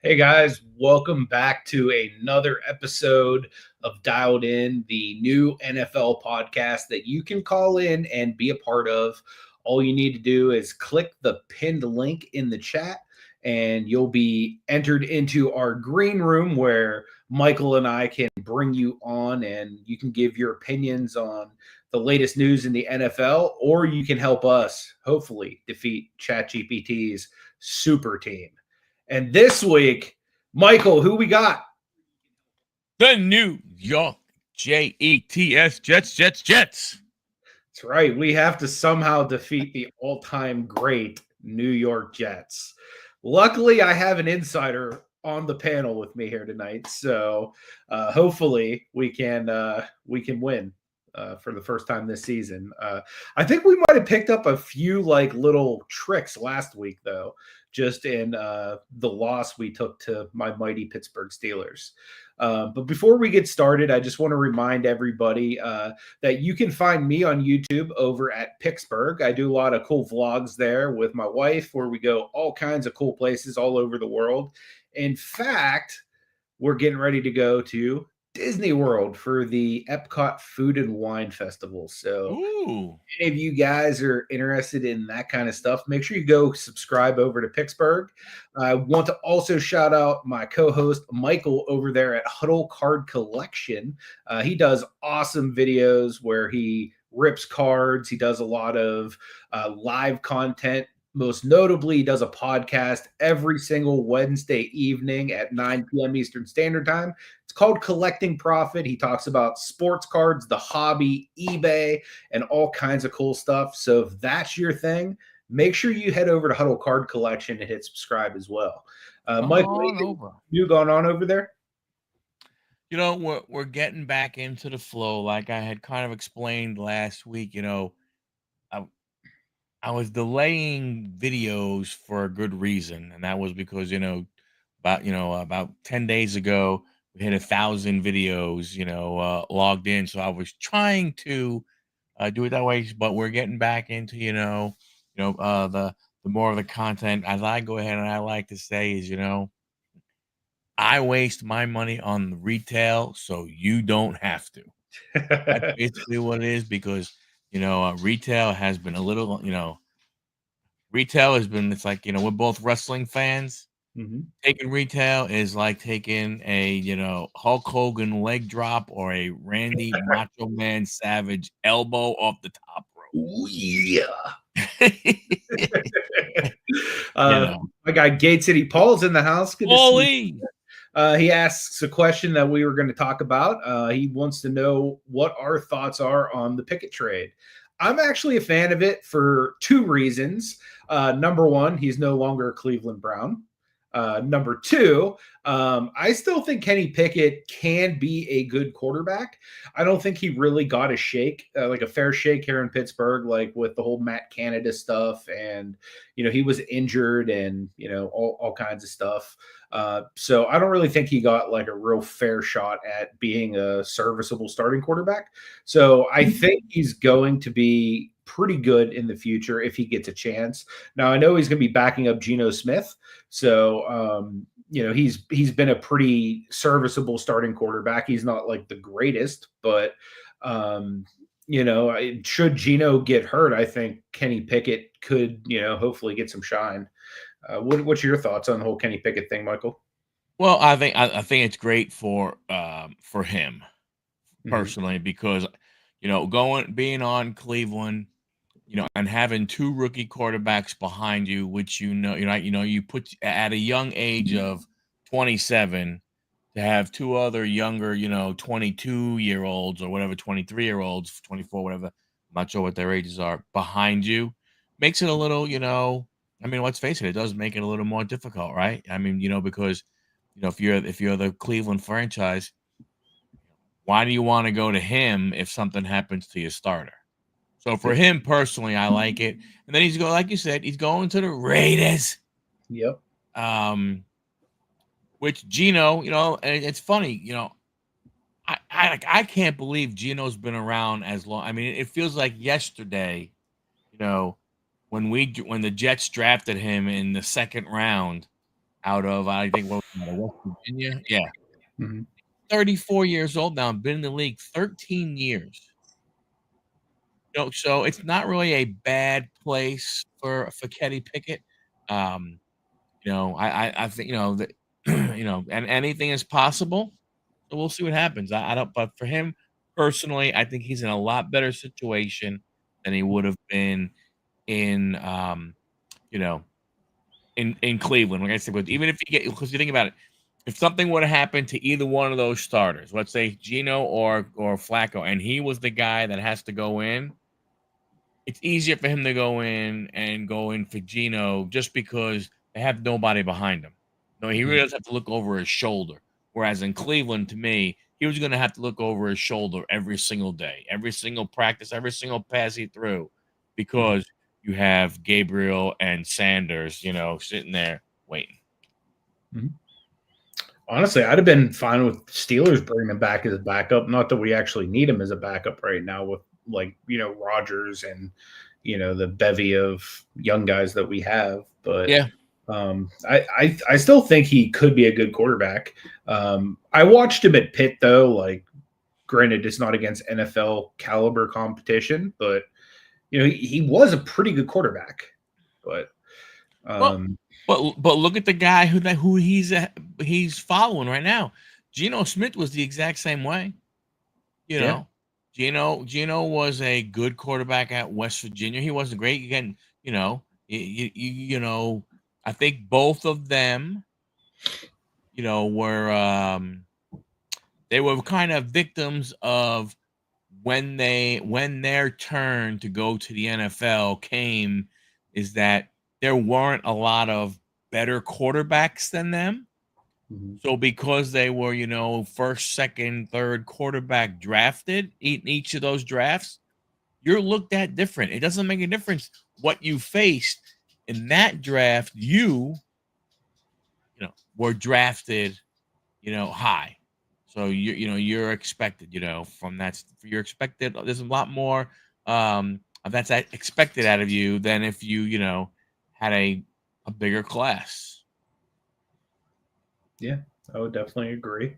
Hey guys, welcome back to another episode of Dialed In, the new NFL podcast that you can call in and be a part of. All you need to do is click the pinned link in the chat, and you'll be entered into our green room where Michael and I can bring you on and you can give your opinions on the latest news in the NFL, or you can help us hopefully defeat ChatGPT's super team. And this week, Michael, who we got? The New York Jets, Jets. That's right. We have to somehow defeat the all-time great New York Jets. Luckily, I have an insider on the panel with me here tonight, so hopefully we can win for the first time this season. I think we might have picked up a few little tricks last week, though, just in the loss we took to my mighty Pittsburgh Steelers. But before we get started, I just want to remind everybody that you can find me on YouTube over at Pittsburgh. I do a lot of cool vlogs there with my wife where we go all kinds of cool places all over the world. In fact, we're getting ready to go to Disney World for the Epcot Food and Wine Festival. So if any of you guys are interested in that kind of stuff, make sure you go subscribe over to Pittsburgh. I want to also shout out my co-host Michael over there at Huddle Card Collection. He does awesome videos where he rips cards. He does a lot of live content. Most notably, he does a podcast every single Wednesday evening at 9 p.m. Eastern Standard Time. It's called Collecting Profit. He talks about sports cards, the hobby, eBay, and all kinds of cool stuff. So if that's your thing, make sure you head over to Huddle Card Collection and hit subscribe as well. Mike, you going on over there? You know, we're getting back into the flow, like I had kind of explained last week. You know, I was delaying videos for a good reason, and that was because about 10 days ago we hit 1,000 videos logged in, so I was trying to do it that way, but we're getting back into the more of the content. As I go ahead and I like to say is, I waste my money on the retail so you don't have to. That's basically what it is, because retail has been a little, retail has been, it's like, we're both wrestling fans. Mm-hmm. Taking retail is like taking a, Hulk Hogan leg drop or a Randy Macho Man Savage elbow off the top rope. Ooh, yeah. My guy Gate City Paul's in the house. Good to see you. He asks a question that we were going to talk about. He wants to know what our thoughts are on the Pickett trade. I'm actually a fan of it for two reasons. Number one, he's no longer a Cleveland Brown. Number two, I still think Kenny Pickett can be a good quarterback. I don't think he really got a shake, like a fair shake here in Pittsburgh, like with the whole Matt Canada stuff. And, he was injured and, all kinds of stuff. So I don't really think he got like a real fair shot at being a serviceable starting quarterback. So I think he's going to be pretty good in the future if he gets a chance. Now I know he's going to be backing up Geno Smith. So, he's been a pretty serviceable starting quarterback. He's not like the greatest, but should Geno get hurt, I think Kenny Pickett could, hopefully get some shine. What's your thoughts on the whole Kenny Pickett thing, Michael? Well, I think it's great for him personally, because being on Cleveland, and having two rookie quarterbacks behind you, which you put at a young age of 27 to have two other younger, 22-year-olds or whatever, 23-year-olds, 24, whatever, I'm not sure what their ages are, behind you, makes it a little, let's face it does make it a little more difficult, right? I mean, because if you're the Cleveland franchise, why do you want to go to him if something happens to your starter? So for him personally, I like it. And then he's going, like you said, he's going to the Raiders. Yep. Which Geno, and it's funny, I can't believe Geno's been around as long. I mean, it feels like yesterday, when the Jets drafted him in the second round out of, I think, what was it, West Virginia? Yeah. Mhm. 34 years old now, been in the league 13 years. So it's not really a bad place for Kenny Pickett. Um, I think, that, and anything is possible. So we'll see what happens. I don't, but for him personally, I think he's in a lot better situation than he would have been in, you know, in Cleveland. Like I said, but even if you get, because you think about it, if something would have happened to either one of those starters, let's say Gino or Flacco, and he was the guy that has to go in, it's easier for him to go in and go in for Gino just because they have nobody behind him. No, he Mhm. really does have to look over his shoulder. Whereas in Cleveland, to me, he was going to have to look over his shoulder every single day, every single practice, every single pass he threw, Mhm. because you have Gabriel and Sanders, sitting there waiting. Mhm. Honestly, I'd have been fine with Steelers bringing him back as a backup. Not that we actually need him as a backup right now with Rodgers and the bevy of young guys that we have. But Yeah. I still think he could be a good quarterback. I watched him at Pitt though. Like, granted, it's not against NFL caliber competition, but he was a pretty good quarterback. But Well, um, but look at the guy who he's following right now. Geno Smith was the exact same way. You yeah, know, Gino was a good quarterback at West Virginia. He wasn't great. Again, I think both of them, were they were kind of victims of when their turn to go to the NFL came, is that there weren't a lot of better quarterbacks than them. mhm, So because they were, first, second, third quarterback drafted in each of those drafts, you're looked at different. It doesn't make a difference what you faced in that draft. Were drafted, high. So you're expected, from that. You're expected. There's a lot more that's expected out of you than if had a bigger class. yeah, I would definitely agree.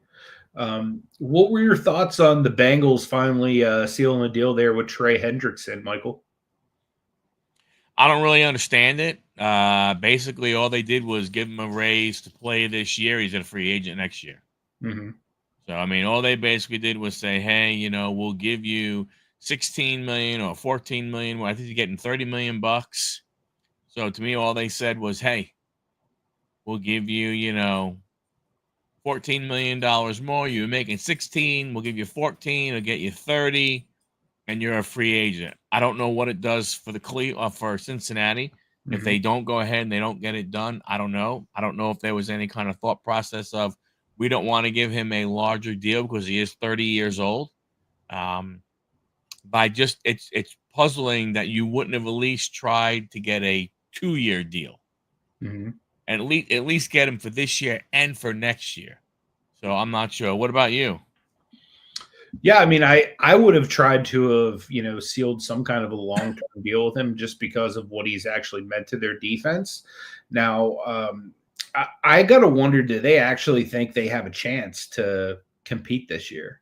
What were your thoughts on the Bengals finally sealing a deal there with Trey Hendrickson, Michael? I don't really understand it. Basically, all they did was give him a raise to play this year. He's a free agent next year. Mm-hmm. So I mean, all they basically did was say, "Hey, we'll give you 16 million or 14 million. Well, I think he's getting 30 million bucks." So to me, all they said was, "Hey, we'll give you, $14 million more. You're making 16. We'll give you 14. We'll get you 30, and you're a free agent." I don't know what it does for for Cincinnati. If Mm-hmm. they don't go ahead and they don't get it done, I don't know. I don't know if there was any kind of thought process of, we don't want to give him a larger deal because he is 30 years old. Um, by just it's puzzling that you wouldn't have at least tried to get a 2-year deal, Mm-hmm. and at least get him for this year and for next year. So I'm not sure. What about you? Yeah, I mean, I would have tried to have sealed some kind of a long term deal with him just because of what he's actually meant to their defense. Now, I gotta wonder, do they actually think they have a chance to compete this year?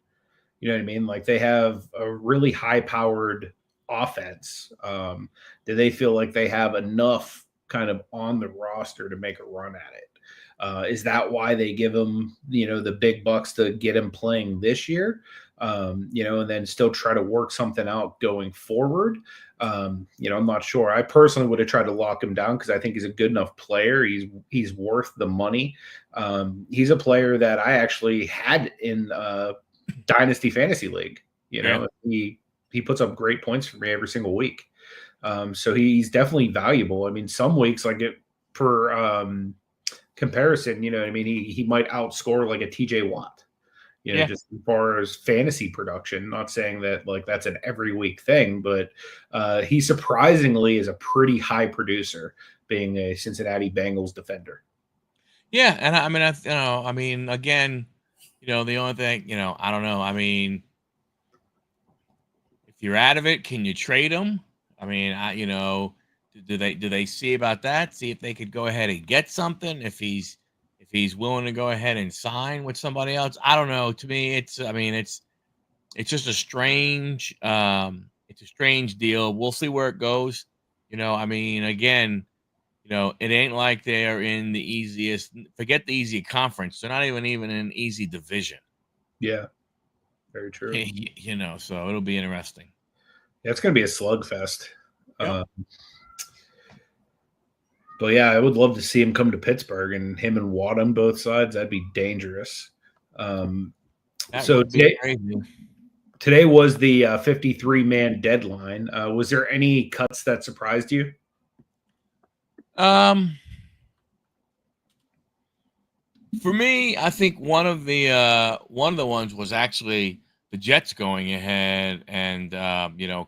You know what I mean? Like, they have a really high powered offense. Do they feel like they have enough kind of on the roster to make a run at it? Is that why they give him, the big bucks to get him playing this year? And then still try to work something out going forward. I'm not sure. I personally would have tried to lock him down because I think he's a good enough player. He's worth the money. He's a player that I actually had in Dynasty Fantasy League. Yeah. He puts up great points for me every single week. So he's definitely valuable. I mean, some weeks like it per comparison, you know what I mean? He might outscore like a TJ Watt, Yeah. just as far as fantasy production. Not saying that like that's an every week thing, but he surprisingly is a pretty high producer, being a Cincinnati Bengals defender. Yeah, and I mean, again, the only thing, I don't know. I mean, if you're out of it, can you trade him? I mean, do they see about that? See if they could go ahead and get something if he's if he's willing to go ahead and sign with somebody else. I don't know. To me, it's just a strange deal. We'll see where it goes. Again, it ain't like they're in the easiest. Forget the easy conference. They're not even in an easy division. Yeah, very true. So it'll be interesting. Yeah, it's going to be a slugfest. Yep. But yeah, I would love to see him come to Pittsburgh and him and Watt on both sides. That'd be dangerous. That So would be crazy. Today was the 53-man deadline. Was there any cuts that surprised you? For me, I think one of the ones was actually the Jets going ahead and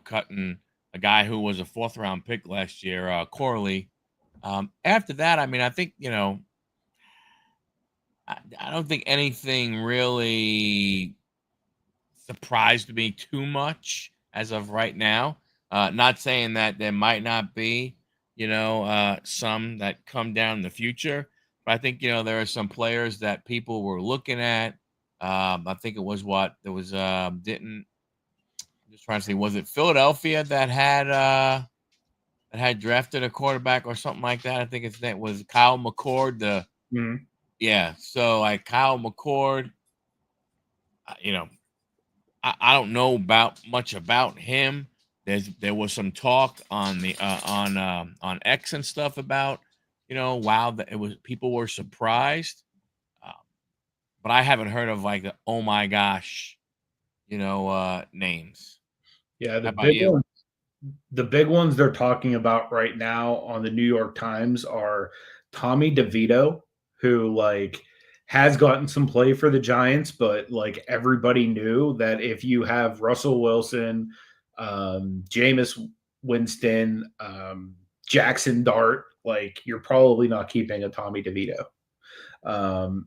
cutting a guy who was a 4th-round pick last year, Corley. After that, I think I don't think anything really surprised me too much as of right now. Not saying that there might not be, some that come down in the future. But I think, there are some players that people were looking at. I think it was I'm just trying to see, was it Philadelphia that had drafted a quarterback or something like that? I think his name was Kyle McCord. Yeah. So like Kyle McCord, I don't know much about him. There was some talk on the on X and stuff about, wow, that it was, people were surprised, but I haven't heard of like the oh my gosh, names. Yeah, How about you? the big ones they're talking about right now on the New York Times are Tommy DeVito, who like has gotten some play for the Giants, but like everybody knew that if you have Russell Wilson, Jameis Winston, Jackson Dart, like you're probably not keeping a Tommy DeVito.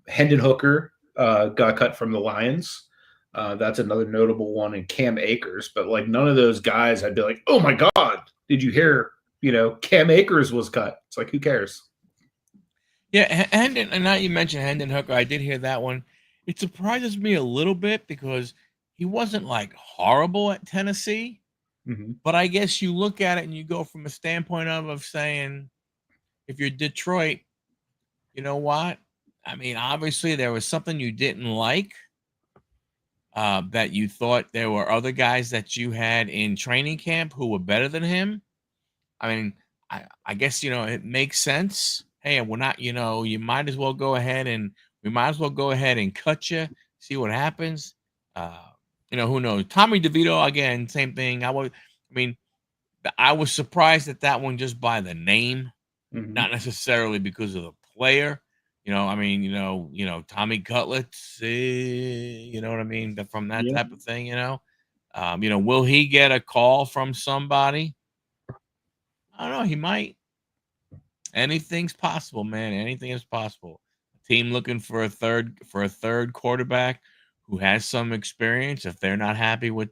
Hendon Hooker got cut from the Lions. That's another notable one, in Cam Akers. But like none of those guys, I'd be like, oh my god, did you hear? Cam Akers was cut. It's like, who cares? Yeah, Hendon, and now you mentioned Hendon Hooker. I did hear that one. It surprises me a little bit because he wasn't like horrible at Tennessee. Mm-hmm. But I guess you look at it and you go from a standpoint of saying, if you're Detroit, you know what? Obviously there was something you didn't like, that you thought there were other guys that you had in training camp who were better than him. I guess, it makes sense. Hey, we're not, you might as well go ahead and we might as well go ahead and cut you, see what happens. Who knows? Tommy DeVito, again, same thing. I was surprised at that one just by the name, Mm-hmm. not necessarily because of the player. Tommy Cutlets, you know what I mean? From that type of thing, will he get a call from somebody? I don't know. He might. Anything's possible, man. Anything is possible. A team looking for a third quarterback who has some experience. If they're not happy with,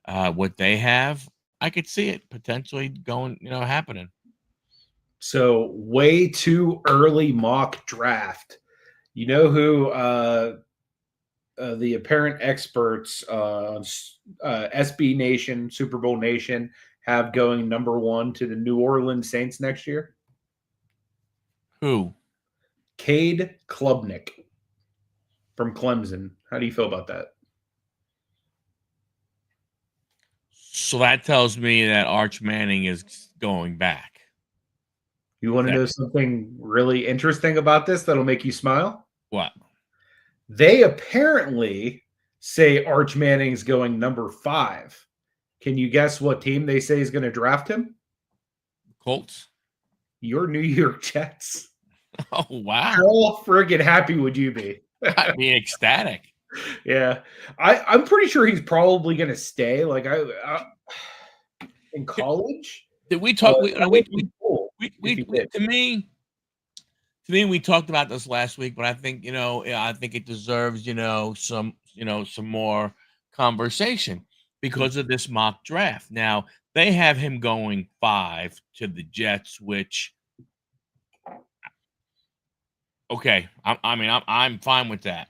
what they have, I could see it potentially going, happening. So way too early mock draft. You know who the apparent experts on SB Nation, Super Bowl Nation, have going number 1 to the New Orleans Saints next year? Who? Cade Klubnik from Clemson. How do you feel about that? So that tells me that Arch Manning is going back. You want to know something really interesting about this that'll make you smile? What? They apparently say Arch Manning's going number 5. Can you guess what team they say is going to draft him? Colts. Your New York Jets. Oh, wow. How friggin' happy would you be? I'd be ecstatic. Yeah. I'm pretty sure he's probably going to stay. Like, I in college. Did we talk? To me, we talked about this last week, but I think, I think it deserves, some more conversation because of this mock draft. Now, they have him going 5 to the Jets, which Okay, I'm fine with that.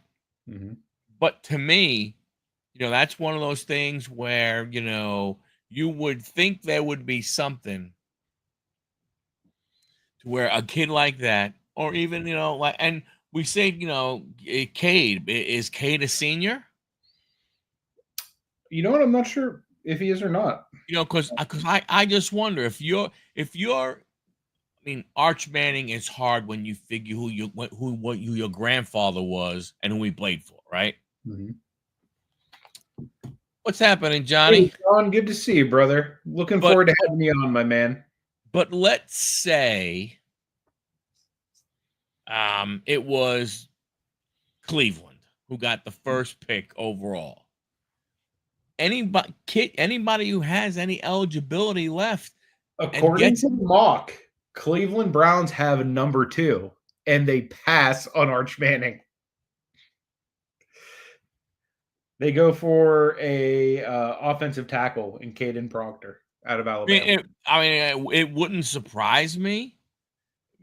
Mm-hmm. But to me, that's one of those things where you would think there would be something to where a kid like that, or even like, and we say Cade, is Cade a senior? You know what? I'm not sure if he is or not. Because I just wonder if you're I mean, Arch Manning is hard when you figure who your grandfather was and who he played for, right? Mm-hmm. What's happening, Hey, Johnny? Sean, good to see you, brother. Looking But forward to having you on, my man. but let's say it was Cleveland who got the first pick overall. Anybody who has any eligibility left and According gets to the mock, Cleveland Browns have a number 2, and they pass on Arch Manning. They go for a offensive tackle in Caden Proctor out of Alabama. it wouldn't surprise me.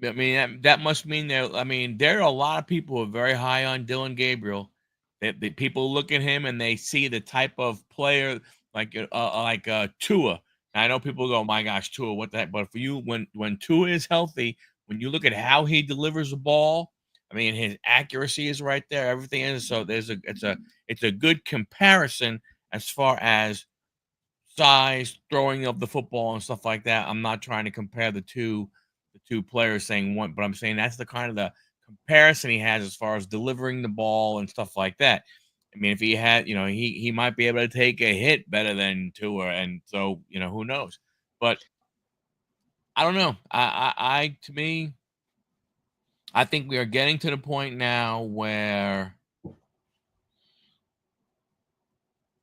I mean, that must mean there are a lot of people who are very high on Dylan Gabriel. That the people look at him and they see the type of player like Tua. And I know people go, "My gosh, Tua, what the heck?" But for you, when Tua is healthy, when you look at how he delivers the ball, I mean, his accuracy is right there. Everything is so. It's a good comparison as far as size, throwing of the football and stuff like that. I'm not trying to compare the two players saying one, but I'm saying that's the kind of the comparison he has as far as delivering the ball and stuff like that. I mean, if he had, he might be able to take a hit better than Tua, and so who knows? But I don't know. To me, I think we are getting to the point now where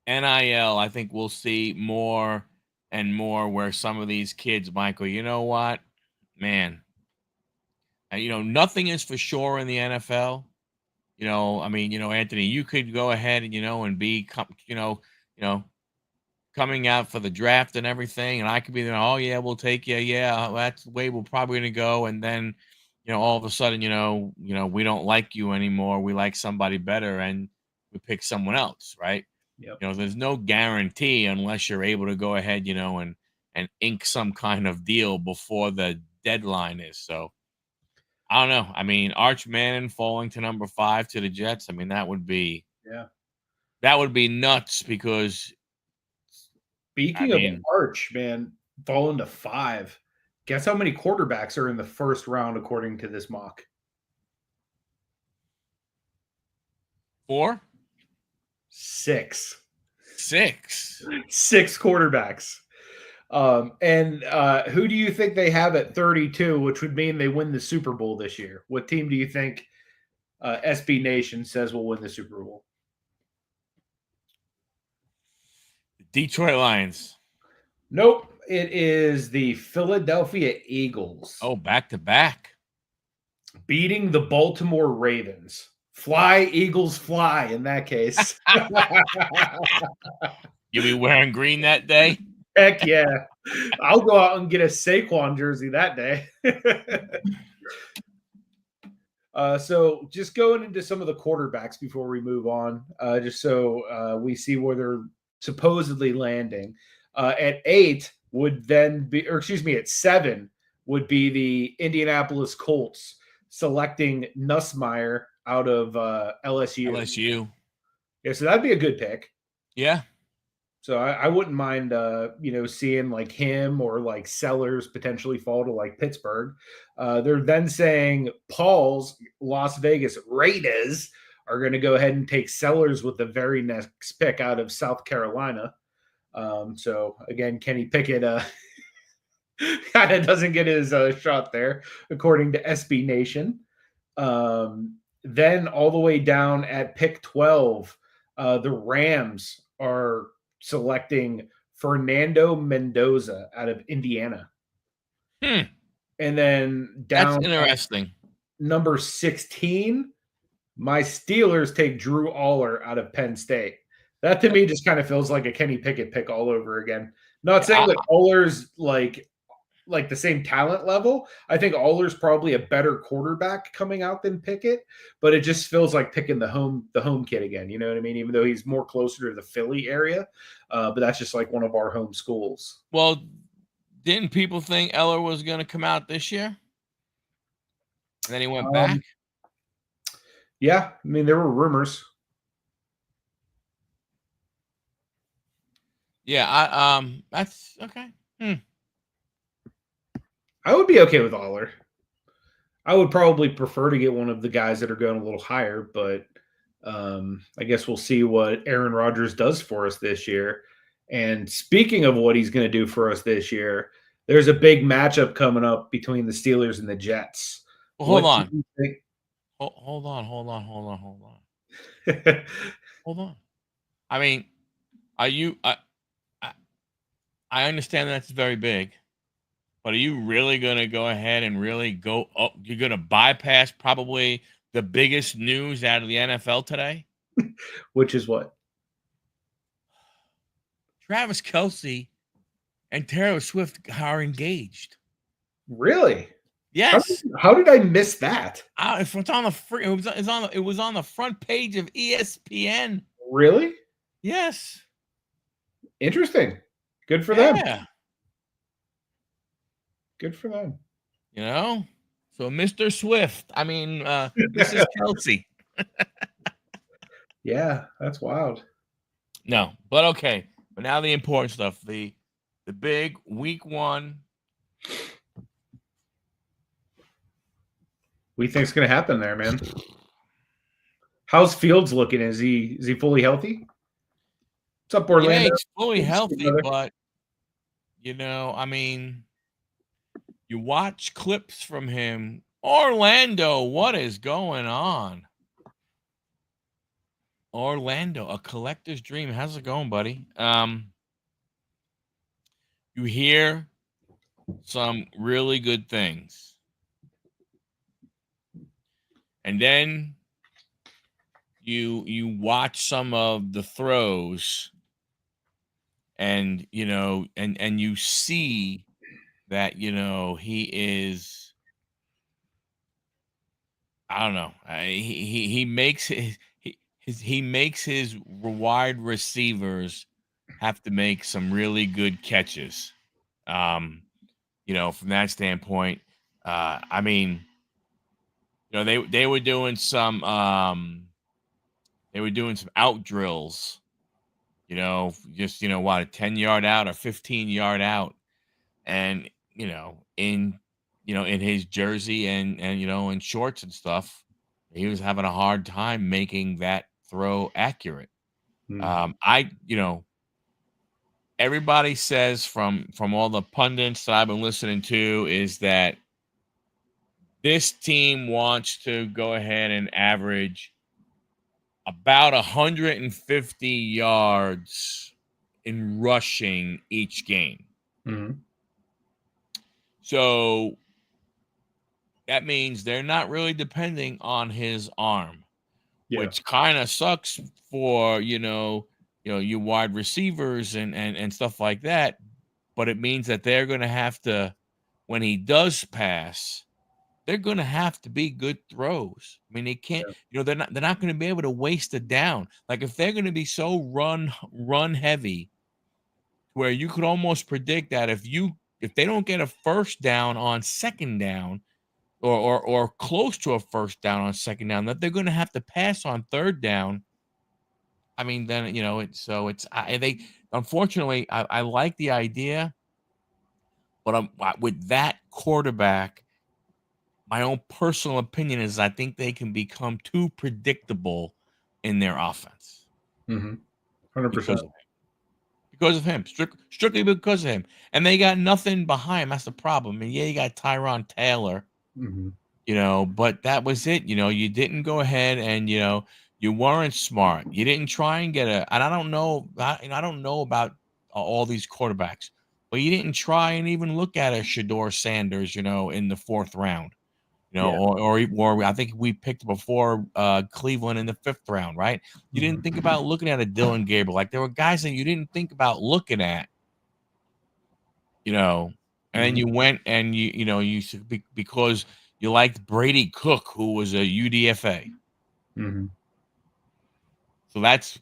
NIL, I think we'll see more and more where some of these kids, Michael, you know what, man, nothing is for sure in the NFL. I mean, Anthony, you could go ahead and, and be, coming out for the draft and everything. And I could be there. Oh yeah, we'll take you. Yeah. That's the way we're probably going to go. And then, all of a sudden, we don't like you anymore. We like somebody better. And we pick someone else. Right. Yep. There's no guarantee unless you're able to go ahead, and ink some kind of deal before the deadline is. So I don't know. I mean, Arch Manning falling to number 5 to the Jets. I mean, that would be nuts because I Speaking of mean, Arch, man, falling to 5. Guess how many quarterbacks are in the first round according to this mock? 4, 6. 6. 6 quarterbacks. And who do you think they have at 32, which would mean they win the Super Bowl this year? What team do you think SB Nation says will win the Super Bowl? Detroit Lions. Nope. It is the Philadelphia Eagles. Oh, back to back. Beating the Baltimore Ravens. Fly, Eagles, fly in that case. You'll be wearing green that day? Heck yeah. I'll go out and get a Saquon jersey that day. So just going into some of the quarterbacks before we move on, just so we see where they're supposedly landing. At 8 would then be, or excuse me, at 7 would be the Indianapolis Colts selecting Nussmeier out of LSU. LSU. Yeah, so that'd be a good pick. Yeah. So I wouldn't mind, seeing like him or like Sellers potentially fall to like Pittsburgh. They're then saying Paul's Las Vegas Raiders are going to go ahead and take Sellers with the very next pick out of South Carolina. So again, Kenny Pickett kind of doesn't get his shot there, according to SB Nation. Then all the way down at pick 12, the Rams are selecting Fernando Mendoza out of Indiana. And then down That's interesting. Number 16, my Steelers take Drew Aller out of Penn State. That to me just kind of feels like a Kenny Pickett pick all over again. Not saying that Aller's like like the same talent level. I think Aller's probably a better quarterback coming out than Pickett, but it just feels like picking the home kid again. You know what I mean? Even though he's more closer to the Philly area, but that's just like one of our home schools. Well, didn't people think Eller was going to come out this year? And then he went back? Yeah, I mean there were rumors. Yeah, that's okay. I would be okay with Aller. I would probably prefer to get one of the guys that are going a little higher, but I guess we'll see what Aaron Rodgers does for us this year. And speaking of what he's going to do for us this year, there's a big matchup coming up between the Steelers and the Jets. Well, hold What do on. you think? Hold on. Hold on. I mean, are you I understand that's very big, but are you really going to go ahead and really go up? You're going to bypass probably the biggest news out of the NFL today? Which is what? Travis Kelce and Taylor Swift are engaged. Really? Yes. How did I miss that? It's on the free. It was on the front page of ESPN. Really? Yes. Interesting. Good for them. Yeah. Good for them. You know? So Mr. Swift. I mean, Mrs. Kelce. Yeah, that's wild. No, but okay. But now the important stuff. The big week 1. What do you think's gonna happen there, man? How's Fields looking? Is he fully healthy? What's up, Orlando? Yeah, he's fully healthy, but I mean, you watch clips from him. Orlando, what is going on? Orlando, a collector's dream. How's it going, buddy? You hear some really good things. And then you watch some of the throws and and you see that he is, I don't know, he makes he makes his wide receivers have to make some really good catches. From that standpoint, I mean, they were doing some out drills, just what, a 10-yard out or 15-yard out, and in his jersey and in shorts and stuff, he was having a hard time making that throw accurate. Everybody says from all the pundits that I've been listening to is that this team wants to go ahead and average about 150 yards in rushing each game. Mm-hmm. So that means they're not really depending on his arm, which kind of sucks for, you wide receivers and stuff like that. But it means that they're going to have to, when he does pass, they're going to have to be good throws. I mean, they can't, they're not going to be able to waste it down. Like if they're going to be so run heavy, where you could almost predict that if they don't get a first down on second down, or close to a first down on second down, that they're going to have to pass on third down. I mean, then unfortunately, I like the idea, but with that quarterback, my own personal opinion is I think they can become too predictable in their offense. 100%. Because of him, strictly because of him. And they got nothing behind him. That's the problem. And yeah, you got Tyrod Taylor, but that was it. You didn't go ahead and, you weren't smart. You didn't try and get and I don't know about all these quarterbacks, but you didn't try and even look at a Shedeur Sanders, in the 4th round. Or I think we picked before Cleveland in the 5th round, right? You didn't think about looking at a Dylan Gabriel. Like there were guys that you didn't think about looking at, and then you went and because you liked Brady Cook, who was a UDFA. Mhm. So that's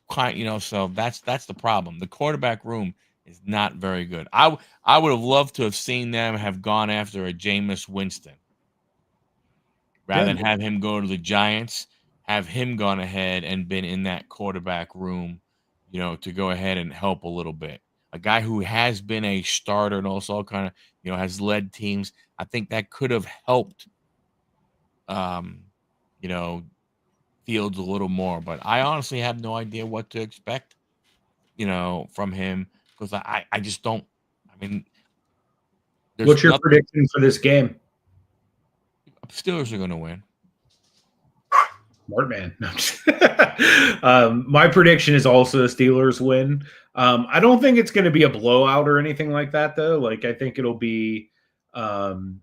so that's the problem. The quarterback room is not very good. I would have loved to have seen them have gone after a Jameis Winston rather Yeah, than have him go to the Giants, have him gone ahead and been in that quarterback room, to go ahead and help a little bit. A guy who has been a starter and also kind of, has led teams. I think that could have helped, um, you know, Fields a little more. But I honestly have no idea what to expect, from him because I just don't. I mean, there's what's your nothing. prediction for this game? Steelers are going to win. Smart man. No, my prediction is also the Steelers win. I don't think it's going to be a blowout or anything like that, though. Like, I think it'll be, um,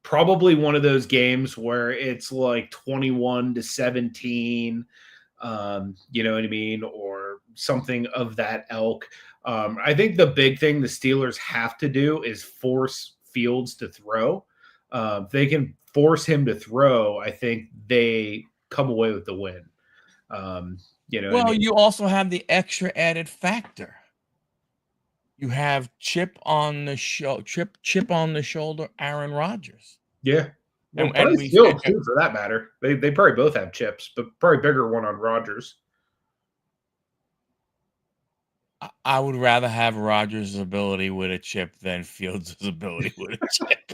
probably one of those games where it's like 21-17. You know what I mean? Or something of that ilk. I think the big thing the Steelers have to do is force Fields to throw. If they can force him to throw, I think they come away with the win. You know what I Well, mean? you also have the extra added factor. You have chip on the shoulder, Aaron Rodgers, Yeah. Well, and Bryce Fields too, for that matter. They probably both have chips, but probably bigger one on Rodgers. I would rather have Rodgers' ability with a chip than Fields' ability with a chip.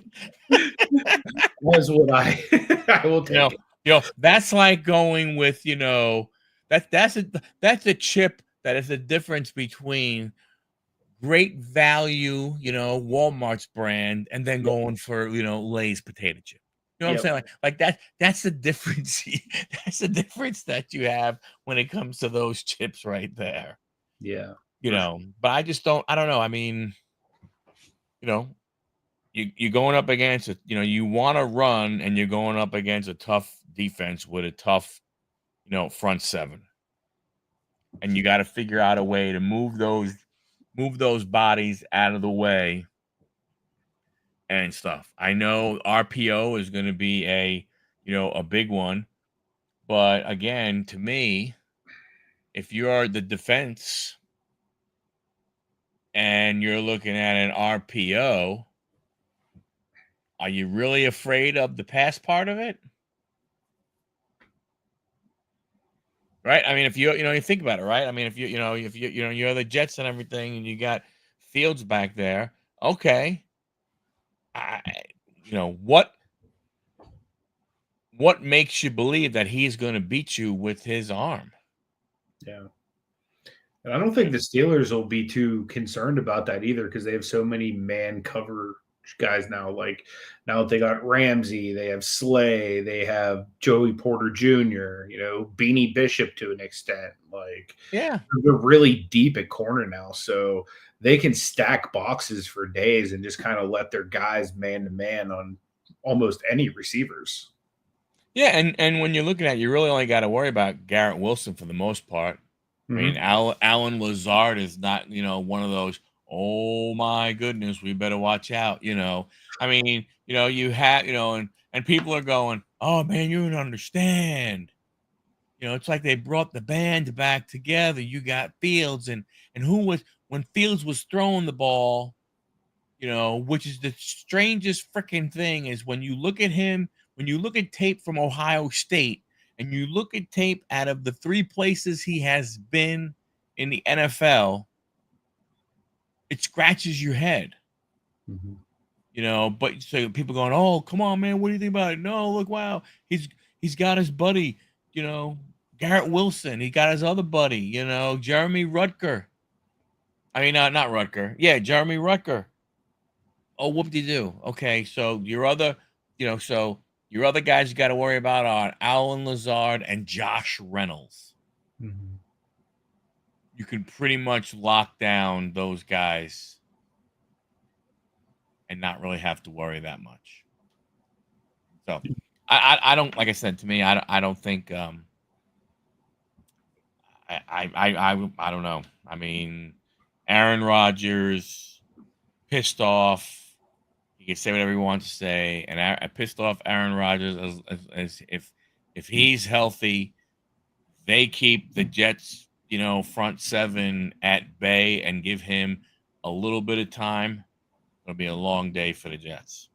As would I. I will You know, take it. that's like going with that's a chip that is the difference between great value, Walmart's brand, and then Yep. going for, Lay's potato chip. You know what I'm Yep. saying? Like that's the difference. That's the difference that you have when it comes to those chips right there. Yeah. But I don't know. I mean, you know, you're going up against it, you want to run and you're going up against a tough defense with a tough, front seven. And you got to figure out a way to move those bodies out of the way and stuff. I know RPO is going to be a big one, but again, to me, if you're the defense and you're looking at an RPO, are you really afraid of the pass part of it? Right? I mean, if you think about it, right? I mean, if you're the Jets and everything and you got Fields back there, okay. I, what makes you believe that he's going to beat you with his arm? Yeah. And I don't think the Steelers will be too concerned about that either because they have so many man cover guys now. Like now they got Ramsey, they have Slay, they have Joey Porter Jr., Beanie Bishop to an extent. Like Yeah. they're really deep at corner now. So they can stack boxes for days and just kind of let their guys man to man on almost any receivers. Yeah, and when you're looking at it, you really only got to worry about Garrett Wilson for the most part. I mean, Mm-hmm. Alan Lazard is not, one of those, oh my goodness, we better watch out, I mean, you have, and people are going, oh man, you don't understand. It's like they brought the band back together. You got Fields and who was when Fields was throwing the ball, which is the strangest freaking thing is when you look at him, when you look at tape from Ohio State and you look at tape out of the three places he has been in the NFL, it scratches your head, Mm-hmm. but so people going, oh, come on, man, what do you think about it? No, look, wow, he's got his buddy, Garrett Wilson. He got his other buddy, Jeremy Rutger. I mean, not Rutger. Yeah, Jeremy Rutger. Oh, whoop-de-doo. Okay, so your other guys you got to worry about are Alan Lazard and Josh Reynolds. Mm-hmm. You can pretty much lock down those guys and not really have to worry that much. So, I don't, like I said, to me, I don't think I don't know. I mean, Aaron Rodgers pissed off can say whatever he wants to say. And I pissed off Aaron Rodgers as if he's healthy, they keep the Jets, front seven at bay and give him a little bit of time. It'll be a long day for the Jets.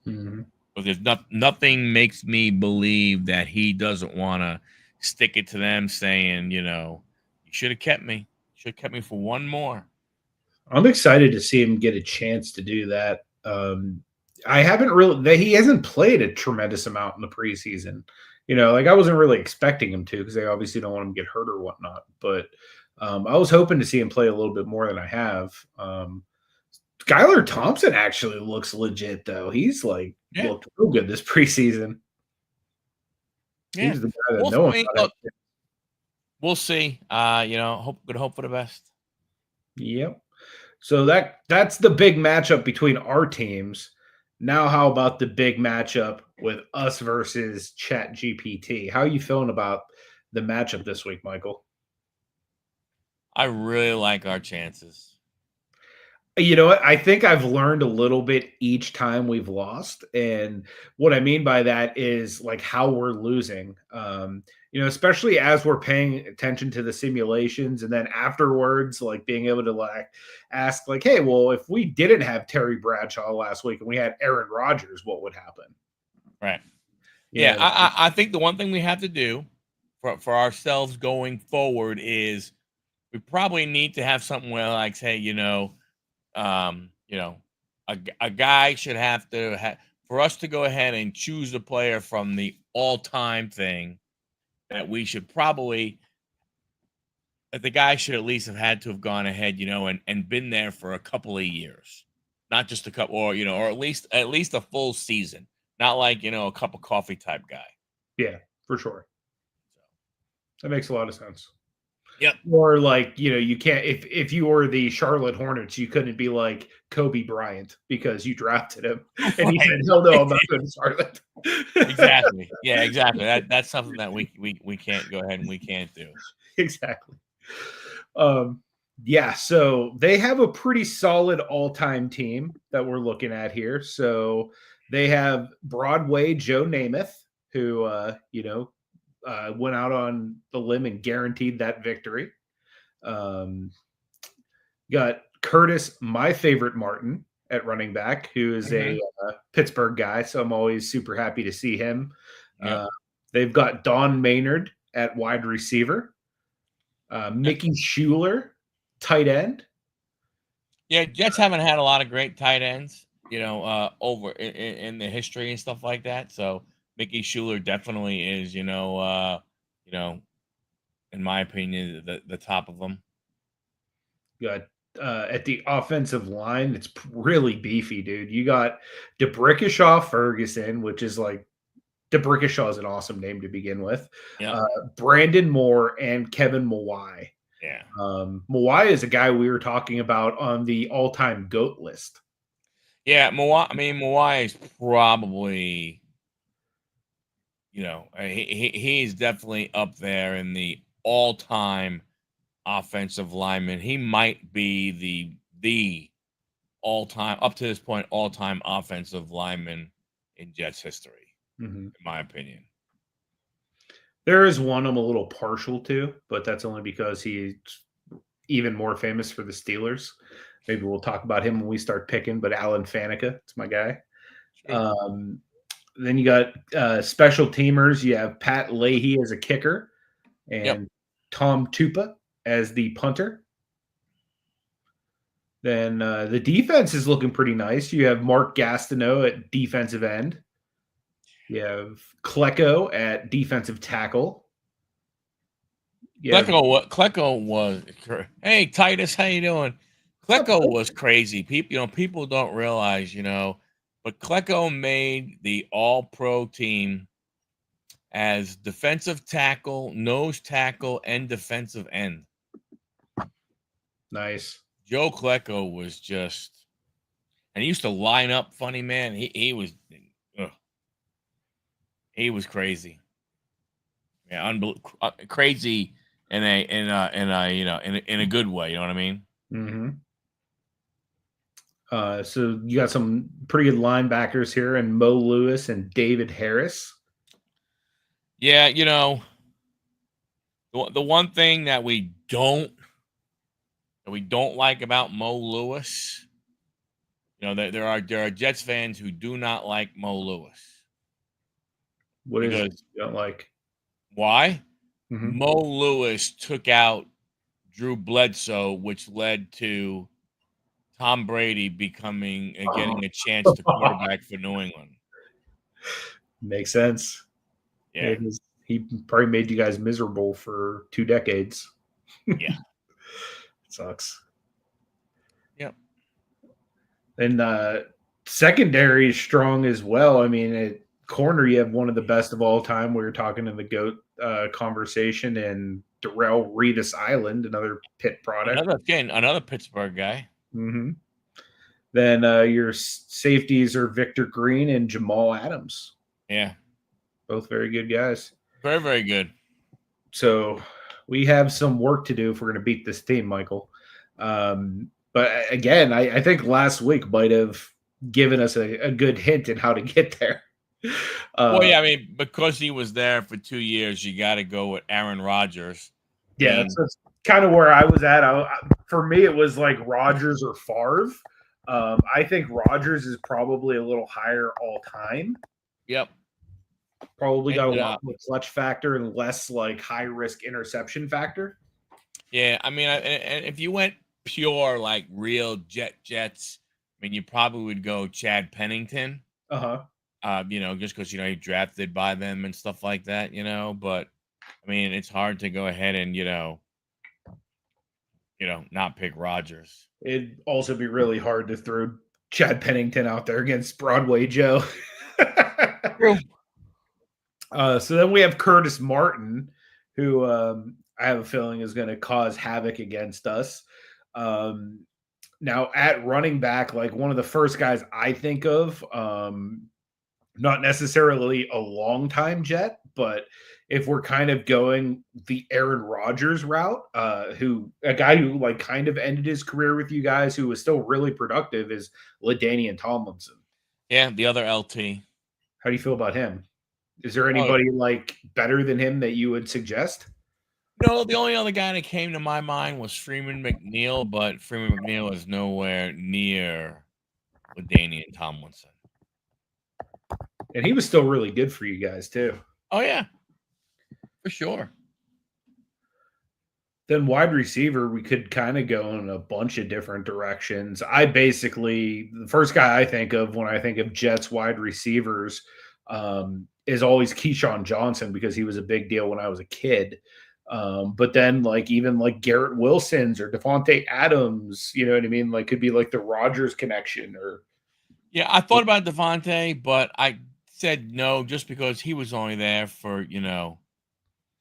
Mhm. But there's nothing makes me believe that he doesn't want to stick it to them, saying, you should have kept me. Should have kept me for one more. I'm excited to see him get a chance to do that. I haven't really he hasn't played a tremendous amount in the preseason. Like I wasn't really expecting him to because they obviously don't want him to get hurt or whatnot. But I was hoping to see him play a little bit more than I have. Skylar Thompson actually looks legit though. He's like Yeah, looked real good this preseason. yeah. He's the guy that Well, no I one mean, thought. look, we'll see. Hope for the best. Yep. So that's the big matchup between our teams. Now, how about the big matchup with us versus ChatGPT? How are you feeling about the matchup this week, Michael? I really like our chances. You know what? I think I've learned a little bit each time we've lost. And what I mean by that is like how we're losing. Especially as we're paying attention to the simulations and then afterwards, like being able to like ask, like, hey, well, if we didn't have Terry Bradshaw last week and we had Aaron Rodgers, what would happen? Right. You Yeah, know, I think the one thing we have to do for ourselves going forward is we probably need to have something where, like, say, um, you know, a guy should have to for us to go ahead and choose a player from the all-time thing that we should probably that the guy should at least have had to have gone ahead, and been there for a couple of years, not just a couple, or at least a full season, not like a cup of coffee type guy. yeah, for sure. That makes a lot of sense. Yep. Or like, you can't if you were the Charlotte Hornets, you couldn't be like Kobe Bryant because you drafted him and he Right. said, "Hell no, I'm not going to Charlotte." Exactly. Yeah, exactly. That's something that we can't go ahead and we can't do. Exactly. Um, yeah, so they have a pretty solid all-time team that we're looking at here. So they have Broadway Joe Namath, who went out on the limb and guaranteed that victory. Um, got Curtis, my favorite Martin, at running back, who is Mhm. a Pittsburgh guy. So I'm always super happy to see him. Yep. Uh, they've got Don Maynard at wide receiver, Yep. Mickey Schuler, tight end. Yeah, Jets haven't had a lot of great tight ends, over in the history and stuff like that. So Mickey Schuler definitely is, you know, in my opinion, the top of them. Got at the offensive line, it's really beefy, dude. You got DeBrickashaw Ferguson, which is like DeBrickashaw is an awesome name to begin with. Yep. Uh, Brandon Moore and Kevin Mawai. Yeah. Mawai is a guy we were talking about on the all-time GOAT list. Yeah, Mawai is probably, he's definitely up there in the all-time offensive lineman. He might be the all-time, up to this point, all-time offensive lineman in Jets history, Mhm. in my opinion. There is one I'm a little partial to, but that's only because he's even more famous for the Steelers. Maybe we'll talk about him when we start picking, but Alan Faneca, it's my guy. Sure. Um, then you got special teamers. You have Pat Leahy as a kicker Yep. and Tom Tupa as the punter. Then the defense is looking pretty nice. You have Mark Gastineau at defensive end. You have Klecko at defensive tackle. You have Klecko was. Hey, Titus, how you doing? Klecko was crazy. People don't realize, but Klecko made the All-Pro team as defensive tackle, nose tackle, and defensive end. nice. Joe Klecko was just, and he used to line up funny, man. Ugh, he was crazy. Yeah, crazy in a good way. You know what I mean? Mm-hmm. So you got some pretty good linebackers here, and Mo Lewis and David Harris. Yeah, the one thing that we don't like about Mo Lewis, there are Jets fans who do not like Mo Lewis What is it because you don't like? why? Mm-hmm. Mo Lewis took out Drew Bledsoe, which led to Tom Brady getting a chance to quarterback for New England. Makes sense. Yeah, It is. He probably made you guys miserable for 2 decades. yeah, Sucks. yep. And secondary is strong as well. I mean, at corner, you have one of the best of all time. We were talking in the GOAT conversation, and Darrell Reedus Island, another Pitt product. Another Pittsburgh guy. Mm-hmm. Then your safeties are Victor Green and Jamal Adams. Yeah, Both very good guys. very, very good. So we have some work to do if we're going to beat this team, Michael. But again, I think last week might have given us a good hint in how to get there. Well, yeah, I mean, because he was there for 2 years, you got to go with Aaron Rodgers. I Yeah, mean, that's kind of where I was at. For me, it was like Rodgers or Favre. I think Rodgers is probably a little higher all time. yep. Probably got a And lot more clutch factor and less like high risk interception factor. yeah, I mean, and if you went pure like real Jets, I mean, you probably would go Chad Pennington. Uh huh. Just because he drafted by them and stuff like that. But I mean, it's hard to go ahead and not pick Rodgers. It'd also be really hard to throw Chad Pennington out there against Broadway Joe. True. So then we have Curtis Martin, who I have a feeling is going to cause havoc against us. Now at running back, like one of the first guys I think of, not necessarily a long time Jet, but if we're kind of going the Aaron Rodgers route, who a guy who like kind of ended his career with you guys, who was still really productive, is LaDainian Tomlinson. Yeah, the other LT. How do you feel about him? Is there Oh anybody like better than him that you would suggest? no, the only other guy that came to my mind was Freeman McNeil, but Freeman McNeil is nowhere near LaDainian Tomlinson. And he was still really good for you guys too. Oh yeah, for sure. Then wide receiver, we could kind of go in a bunch of different directions. The first guy I think of when I think of Jets wide receivers is always Keyshawn Johnson because he was a big deal when I was a kid. But then like even like Garrett Wilson's or Devontae Adams, you know what I mean? Like could be like the Rodgers connection or Yeah, I thought about Devontae, but I said no just because he was only there for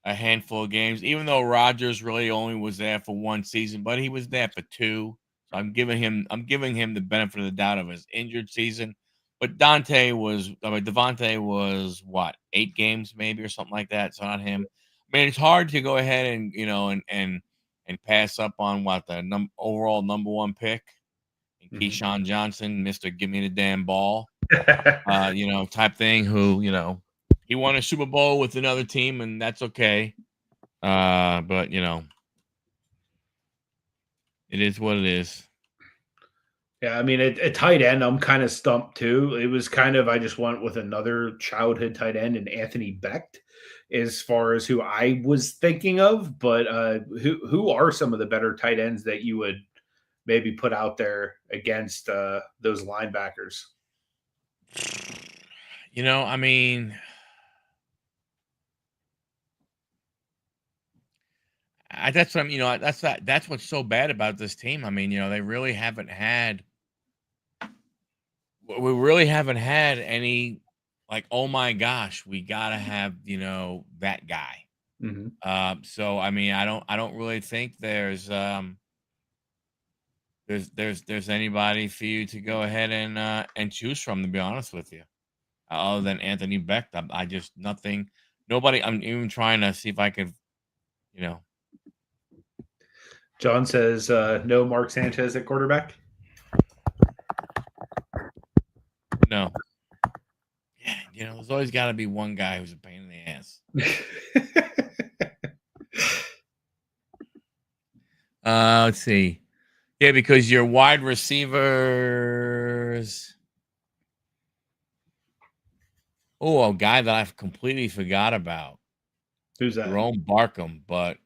a handful of games, even though Rodgers really only was there for one season, but he was there for two. So I'm giving him the benefit of the doubt of his injured season. But Devontae was what, 8 games maybe or something like that. So not him. I mean, it's hard to go ahead and and pass up on what the overall number one pick, and Keyshawn Johnson, Mister Give Me the Damn Ball, type thing. Who he won a Super Bowl with another team, and that's okay. But it is what it is. Yeah, I mean, at tight end, I'm kind of stumped too. It was kind of I just went with another childhood tight end and Anthony Becht as far as who I was thinking of. But who are some of the better tight ends that you would maybe put out there against those linebackers? I mean, that's what I'm, that's what's so bad about this team. I mean, they really haven't had. We really haven't had any like, oh my gosh, we gotta have that guy. Mm-hmm. So I mean, I don't really think there's anybody for you to go ahead and choose from, to be honest with you, other than Anthony Becht. I just nothing, nobody. I'm even trying to see if I could, you know. John says no Mark Sanchez at quarterback. No. Yeah, there's always got to be one guy who's a pain in the ass. Let's see. Yeah, because your wide receivers. Oh, a guy that I've completely forgot about. Who's that? Jerome Barkham, but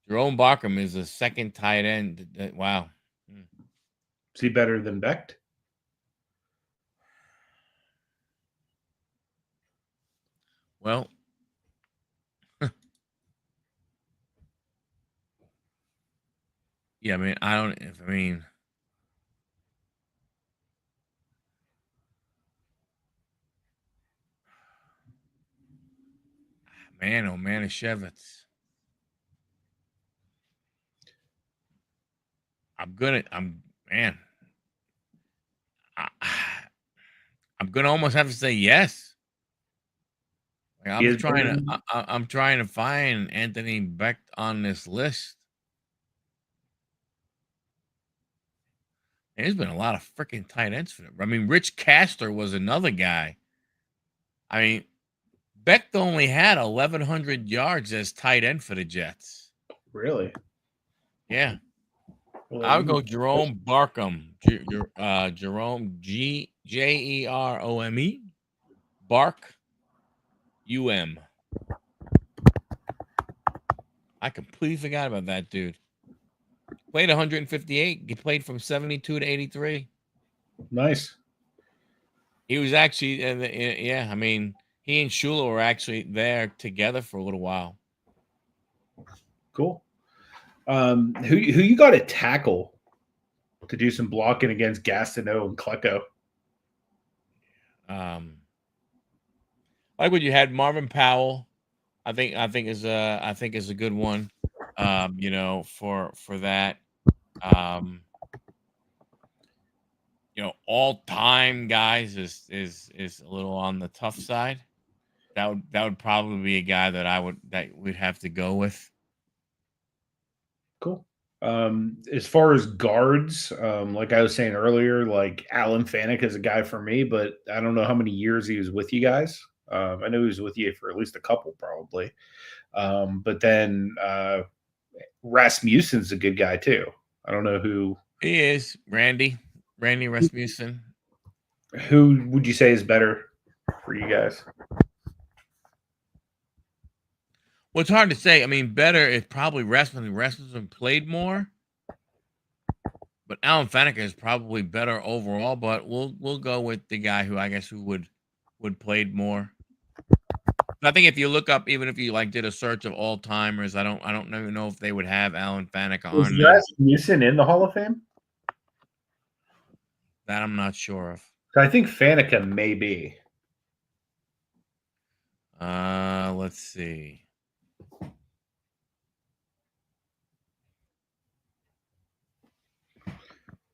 Jerome Barkham is a second tight end. Wow. Is he better than Becht? Well, yeah, I mean, man, oh man, Shevitz. Man. I'm gonna almost have to say yes. Like, I'm trying to find Anthony Becht on this list. There's been a lot of freaking tight ends for them. I mean, Rich Castor was another guy. I mean, Becht only had 1,100 yards as tight end for the Jets. Really? Yeah. Well, I would go Jerome Barkham. Jerome Jerome Bark UM. I completely forgot about that dude. Played 158. He played from 72 to 83. Nice. He was actually, yeah. I mean, he and Shula were actually there together for a little while. Cool. Who you got to tackle to do some blocking against Gastineau and Klecko? Like when you had Marvin Powell, I think is a good one. For that. All time guys is a little on the tough side. That would probably be a guy that we'd have to go with. Cool. As far as guards, like I was saying earlier, like Alan Fanek is a guy for me, but I don't know how many years he was with you guys. I know he was with you for at least a couple, probably. But then Rasmussen's a good guy too. I don't know who he is. Randy Rasmussen. Who would you say is better for you guys? Well, it's hard to say. I mean, better is probably Rasmussen. Rasmussen played more, but Alan Faneca is probably better overall. But we'll go with the guy who I guess who would played more. I think if you look up, even if you did a search of all timers, I don't even know if they would have Alan Faneca on there. Is Rasmussen in the Hall of Fame? That I'm not sure of. I think Faneca may be. Let's see.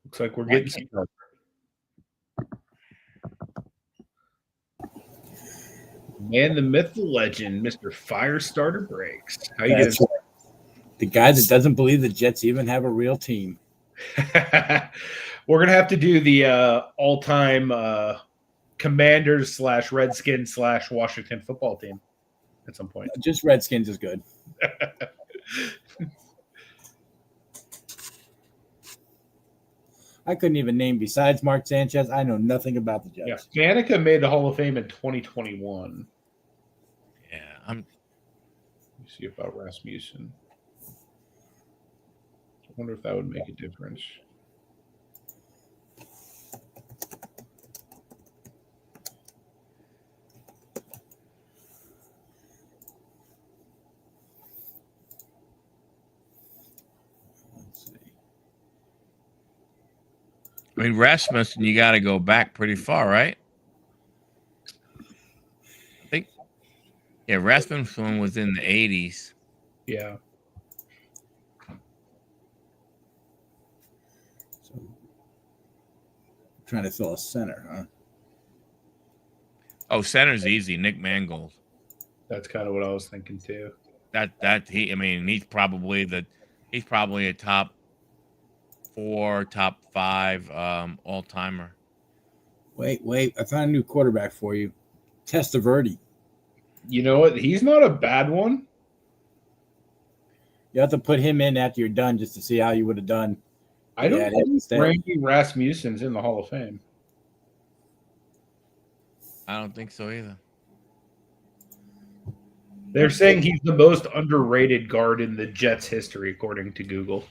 Looks like we're getting started. Man, the myth, the legend, Mr. Firestarter Breaks. How you doing? The guy that doesn't believe the Jets even have a real team. We're gonna have to do the all-time Commanders / Redskins / Washington football team at some point. Just Redskins is good. I couldn't even name, besides Mark Sanchez, I know nothing about the Jets. Yeah, Faneca made the Hall of Fame in 2021. Yeah, Let me see about Rasmussen. I wonder if that would make a difference. I mean, Rasmussen, you got to go back pretty far, right? I think, yeah, Rasmussen was in the 80s. Yeah. So, trying to fill a center, huh? Oh, center's easy. Nick Mangold. That's kind of what I was thinking too. He's probably a top 4, top 5 all-timer. Wait. I found a new quarterback for you. Testaverde. You know what? He's not a bad one. You have to put him in after you're done just to see how you would have done. I don't Yeah, think Randy Rasmussen's in the Hall of Fame. I don't think so either. They're saying he's the most underrated guard in the Jets' history, according to Google.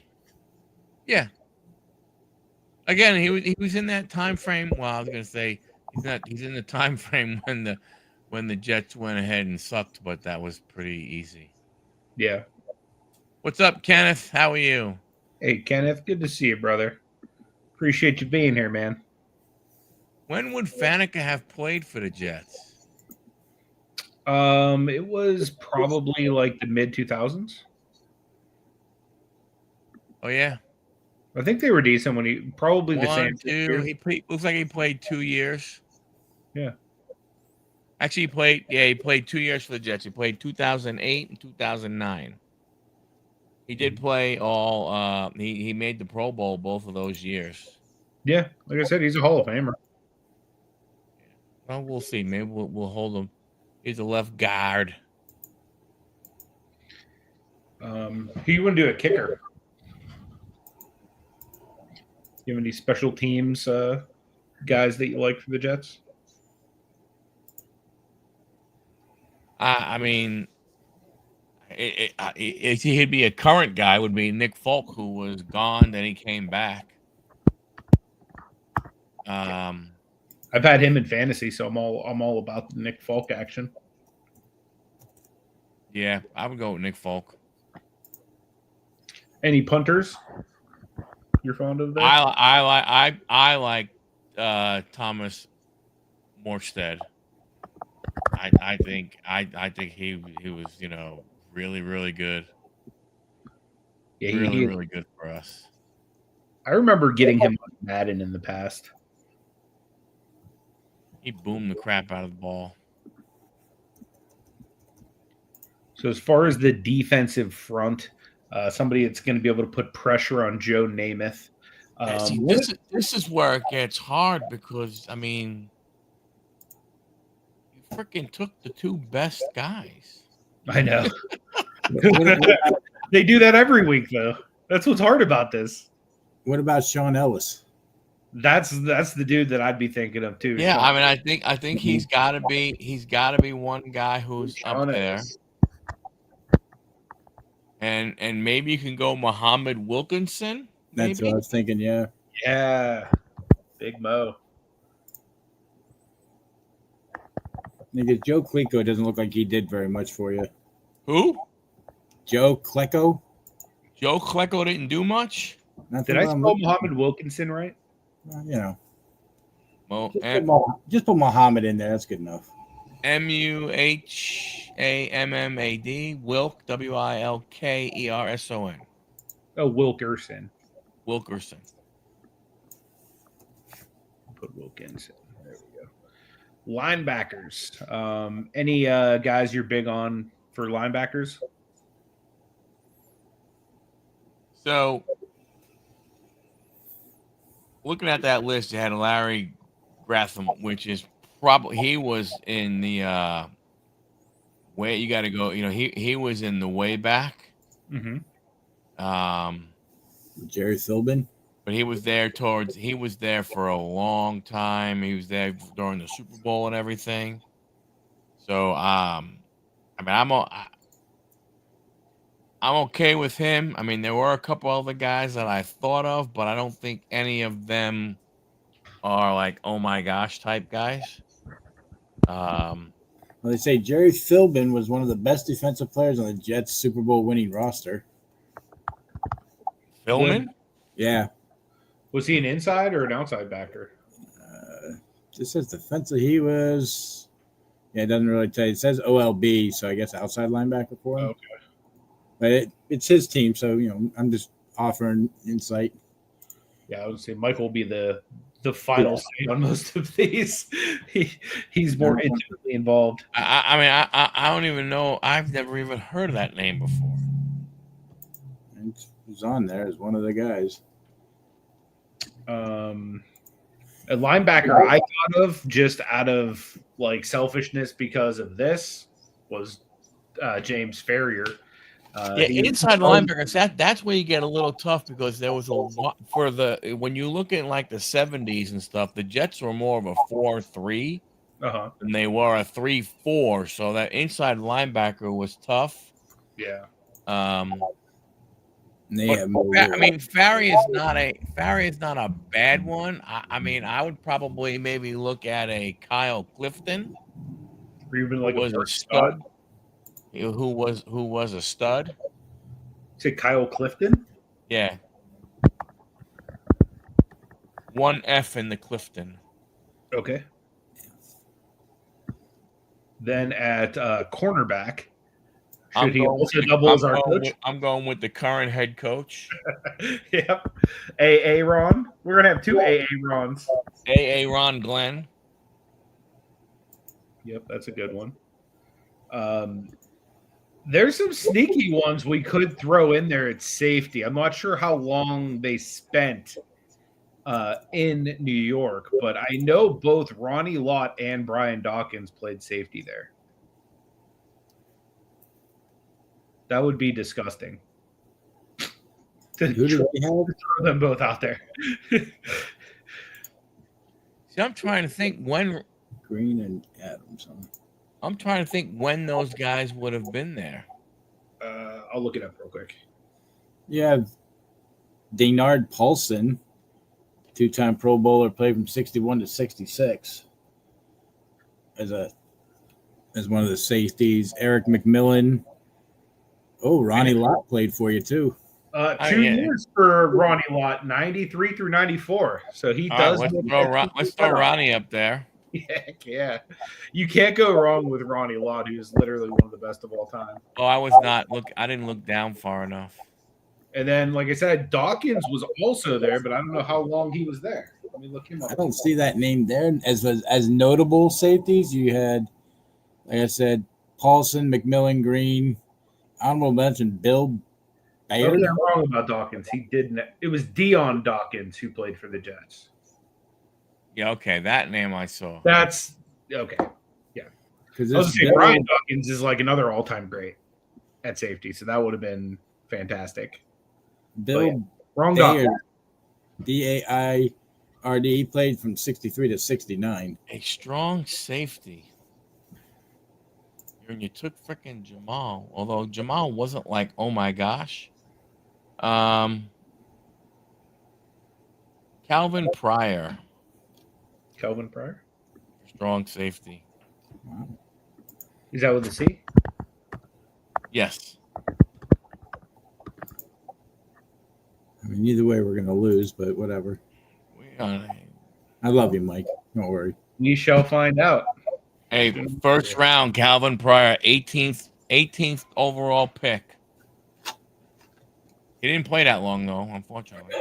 Yeah. Again, he was in that time frame. Well, I was gonna say he's in the time frame when the Jets went ahead and sucked, but that was pretty easy. Yeah. What's up, Kenneth? How are you? Hey, Kenneth, good to see you, brother. Appreciate you being here, man. When would Faneca have played for the Jets? It was probably like the mid 2000s. Oh yeah, I think they were decent when he probably the one, same two. year. He played. Looks like he played 2 years. Yeah. Actually, he played. Yeah, he played 2 years for the Jets. He played 2008 and 2009. He did play all. He made the Pro Bowl both of those years. Yeah, like I said, he's a Hall of Famer. Well, we'll see. Maybe we'll hold him. He's a left guard. Who you want to do a kicker? You have any special teams guys that you like for the Jets? I mean, he'd be a current guy. Would be Nick Folk, who was gone, then he came back. I've had him in fantasy, so I'm all about the Nick Folk action. Yeah, I would go with Nick Folk. Any punters you're fond of there? I like Thomas Morstead. I think he was really good. Yeah, Really good for us. I remember getting him on Madden in the past. He boomed the crap out of the ball. So as far as the defensive front, somebody that's going to be able to put pressure on Joe Namath. See, this is where it gets hard because I mean, you freaking took the two best guys. I know. They do that every week, though. That's what's hard about this. What about Sean Ellis? That's the dude that I'd be thinking of too. Yeah, Sean. I mean, I think he's got to be one guy who's Sean up there. Ellis. And maybe you can go Muhammad Wilkinson. That's what I was thinking. Yeah. Yeah. Big Mo. Because Joe Klecko doesn't look like he did very much for you. Who? Joe Klecko? Joe Klecko didn't do much? Did I spell Muhammad Wilkinson right? You know. Well, just put Muhammad in there. That's good enough. Muhammad, Wilk, Wilkerson. Oh, Wilkerson. Wilkerson. Put Wilkinson. There we go. Linebackers. Any guys you're big on for linebackers? So, looking at that list, you had Larry Gratham, which is probably he was in the way you got to go. You know, he was in the way back. Mm-hmm. Jerry Philbin. But he was there for a long time. He was there during the Super Bowl and everything. So, I mean, I'm okay with him. I mean, there were a couple other guys that I thought of, but I don't think any of them are like, oh my gosh, type guys. Well, they say Jerry Philbin was one of the best defensive players on the Jets Super Bowl winning roster. Philbin? Yeah. Was he an inside or an outside backer? This says defensive. He was. Yeah, it doesn't really tell you. It says OLB, so I guess outside linebacker for him. Okay. But it's his team, so I'm just offering insight. Yeah, I would say Michael will be the final say on most of these. He's more intimately involved. I don't even know. I've never even heard of that name before. He's on there as one of the guys. A linebacker I thought of just out of like selfishness because of this was James Ferrier. Yeah, He inside linebackers, that's where you get a little tough because there was a lot when you look at like the 70s and stuff, the Jets were more of a 4-3 uh-huh. than they were a 3-4. So that inside linebacker was tough. Yeah. But I mean, Farry is not a bad one. I mean, I would probably maybe look at a Kyle Clifton, Or even who like was a stud. Who was a stud. Say Kyle Clifton? Yeah. One F in the Clifton. Okay. Then at cornerback, should he also double as our coach? I'm going with the current head coach. Yep. A Ron. We're gonna have two A Rons. Ron Glenn. Yep, that's a good one. There's some sneaky ones we could throw in there at safety. I'm not sure how long they spent in New York, but I know both Ronnie Lott and Brian Dawkins played safety there. That would be disgusting. Who do they have? Throw them both out there. See, I'm trying to think when Green and Adams. I'm trying to think when those guys would have been there. I'll look it up real quick. You have Denard Paulson, two-time Pro Bowler, played from 61 to 66 as one of the safeties. Eric McMillan. Oh, Ronnie Lott played for you too. 2 years for Ronnie Lott, 93 through 94. So he does. Let's throw Ronnie up there. Yeah. You can't go wrong with Ronnie Lott, who is literally one of the best of all time. Oh, I didn't look down far enough. And then, like I said, Dawkins was also there, but I don't know how long he was there. Let me look him up. I don't see that name there. As notable safeties, you had, like I said, Paulson, McMillan, Green, honorable mention, Bill Bayer. Okay, I'm wrong about Dawkins. He didn't. It was Dion Dawkins who played for the Jets. Yeah, okay, that name I saw. That's okay. Yeah, because Brian Dawkins is like another all-time great at safety, so that would have been fantastic. Bill wrong Bayer, Daird. He played from 63 to 69. A strong safety. And you took freaking Jamal, although Jamal wasn't like, oh my gosh. Calvin Pryor. Calvin Pryor? Strong safety. Is that with a C? Yes. I mean, either way, we're going to lose, but whatever. I love you, Mike. Don't worry. We shall find out. Hey, first round, Calvin Pryor, 18th overall pick. He didn't play that long, though, unfortunately.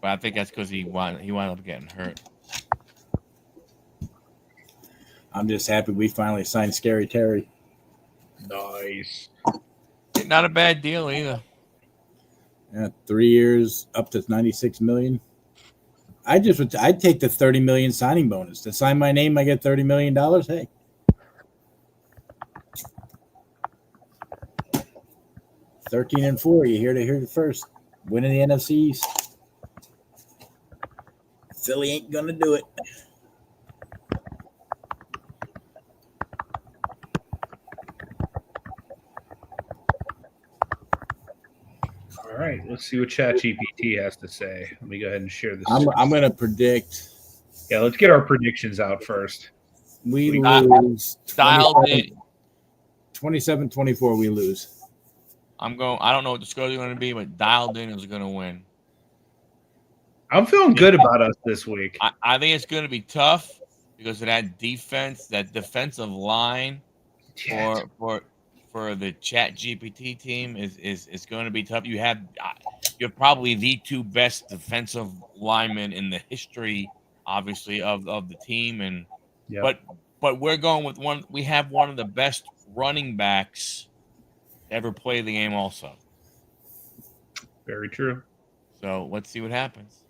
But I think that's because he wound up getting hurt. I'm just happy we finally signed Scary Terry. Nice. Not a bad deal either. Yeah, 3 years, up to $96 million. I'd take the $30 million signing bonus. To sign my name, I get $30 million. Hey. $13-4. You hear it first. Winning the NFC East. Philly ain't gonna do it. All right, let's see what ChatGPT has to say. Let me go ahead and share this. I'm going to predict. Yeah, let's get our predictions out first. We lose 27-24. We lose. I don't know what the score is going to be, but Dialed In is going to win. I'm feeling good about us this week. I think it's going to be tough because of that defense, that defensive line for the ChatGPT team is going to be tough. You're probably the two best defensive linemen in the history, obviously, of the team, and but we're going with one. We have one of the best running backs to ever play the game, also. Very true. So let's see what happens.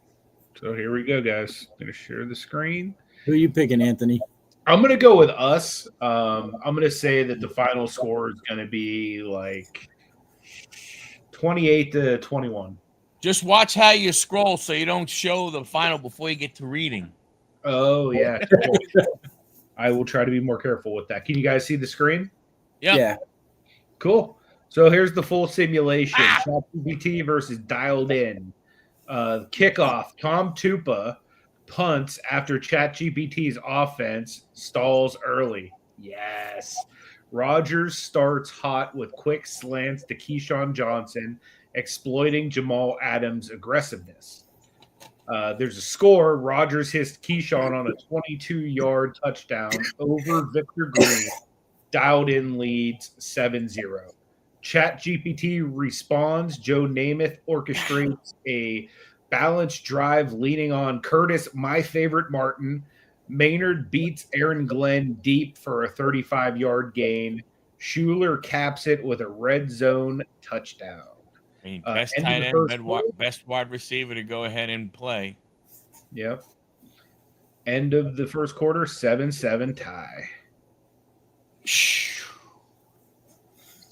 So here we go, guys. I'm going to share the screen. Who are you picking, Anthony? I'm going to go with us. I'm going to say that the final score is going to be like 28-21. Just watch how you scroll so you don't show the final before you get to reading. Oh, yeah. Cool. I will try to be more careful with that. Can you guys see the screen? Yep. Yeah. Cool. So here's the full simulation. ChatGPT versus Dialed In. Kickoff. Tom Tupa punts after ChatGPT's offense stalls early. Yes. Rodgers starts hot with quick slants to Keyshawn Johnson, exploiting Jamal Adams' aggressiveness. There's a score. Rodgers hits Keyshawn on a 22-yard touchdown over Victor Green. Dialed In leads 7-0. ChatGPT responds. Joe Namath orchestrates a balanced drive leaning on Curtis, my favorite Martin. Maynard beats Aaron Glenn deep for a 35-yard gain. Schuler caps it with a red zone touchdown. Best End of tight the end, first quarter. best wide receiver to go ahead and play. Yep. End of the first quarter, 7-7 tie.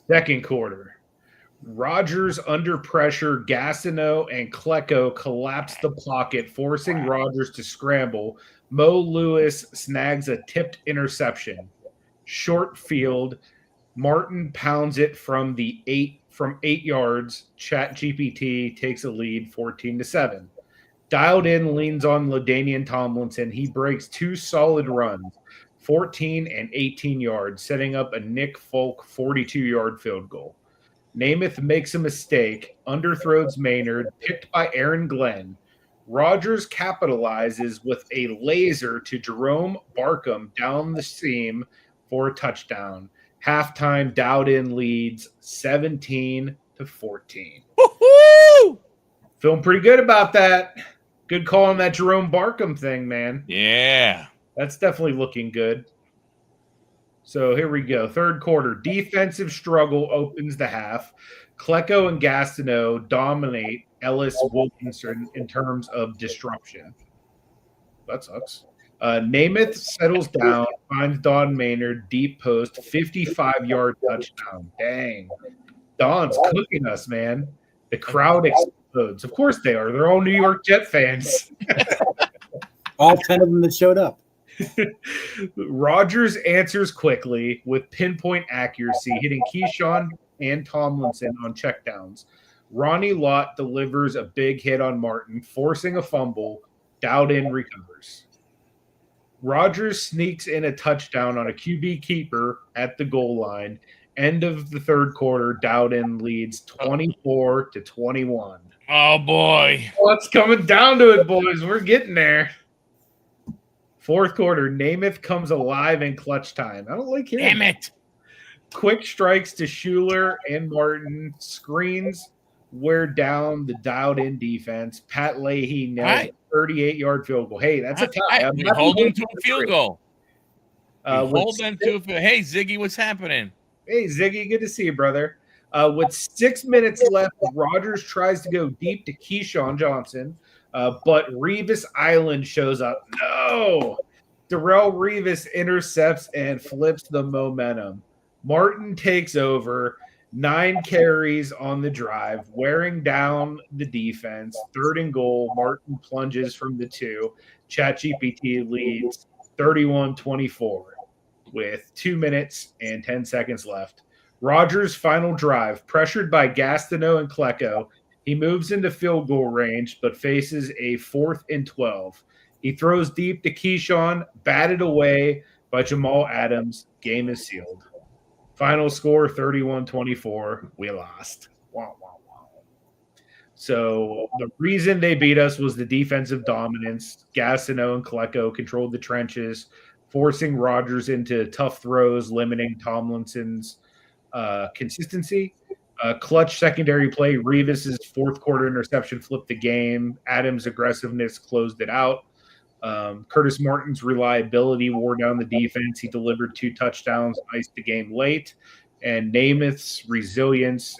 Second quarter. Rodgers under pressure. Gastineau and Klecko collapse the pocket, forcing Rodgers to scramble. Mo Lewis snags a tipped interception. Short field. Martin pounds it from 8 yards. ChatGPT takes a lead 14-7. Dialed In leans on LaDainian Tomlinson. He breaks two solid runs, 14 and 18 yards, setting up a Nick Folk 42-yard field goal. Namath makes a mistake, underthrows Maynard, picked by Aaron Glenn. Rodgers capitalizes with a laser to Jerome Barkham down the seam for a touchdown. Halftime, Dialed In leads 17-14. Woo-hoo! Feeling pretty good about that. Good call on that Jerome Barkham thing, man. Yeah. That's definitely looking good. So here we go. Third quarter. Defensive struggle opens the half. Klecko and Gastineau dominate Ellis Wilkinson in terms of disruption. That sucks. Namath settles down, finds Don Maynard, deep post, 55-yard touchdown. Dang. Don's cooking us, man. The crowd explodes. Of course they are. They're all New York Jet fans. All 10 of them that showed up. Rodgers answers quickly with pinpoint accuracy, hitting Keyshawn and Tomlinson on checkdowns. Ronnie Lott delivers a big hit on Martin, forcing a fumble. Dialed In recovers. Rodgers sneaks in a touchdown on a QB keeper at the goal line. End of the third quarter, Dialed In leads 24-21. Oh, boy. Well, it's coming down to it, boys. We're getting there. Fourth quarter, Namath comes alive in clutch time. I don't like hearing Damn it. Quick strikes to Schuler and Martin. Screens wear down the Dialed In defense. Pat Leahy nails a 38-yard field goal. Hey, that's a tie. We hold them to a field goal. Hold them to a field. Hey, Ziggy, what's happening? Hey, Ziggy, good to see you, brother. With 6 minutes left, Rodgers tries to go deep to Keyshawn Johnson, but Revis Island shows up. No! Darrelle Revis intercepts and flips the momentum. Martin takes over. 9 carries on the drive, wearing down the defense. Third and goal, Martin plunges from the 2. ChatGPT leads 31-24 with 2 minutes and 10 seconds left. Rodgers' final drive, pressured by Gastineau and Klecko. He moves into field goal range, but faces a 4th and 12. He throws deep to Keyshawn, batted away by Jamal Adams. Game is sealed. Final score, 31-24. We lost. Wow, wow, wow. So the reason they beat us was the defensive dominance. Gastineau and Klecko controlled the trenches, forcing Rodgers into tough throws, limiting Tomlinson's consistency. Clutch secondary play. Revis's fourth quarter interception flipped the game. Adams' aggressiveness closed it out. Curtis Martin's reliability wore down the defense. He delivered 2 touchdowns, iced the game late. And Namath's resilience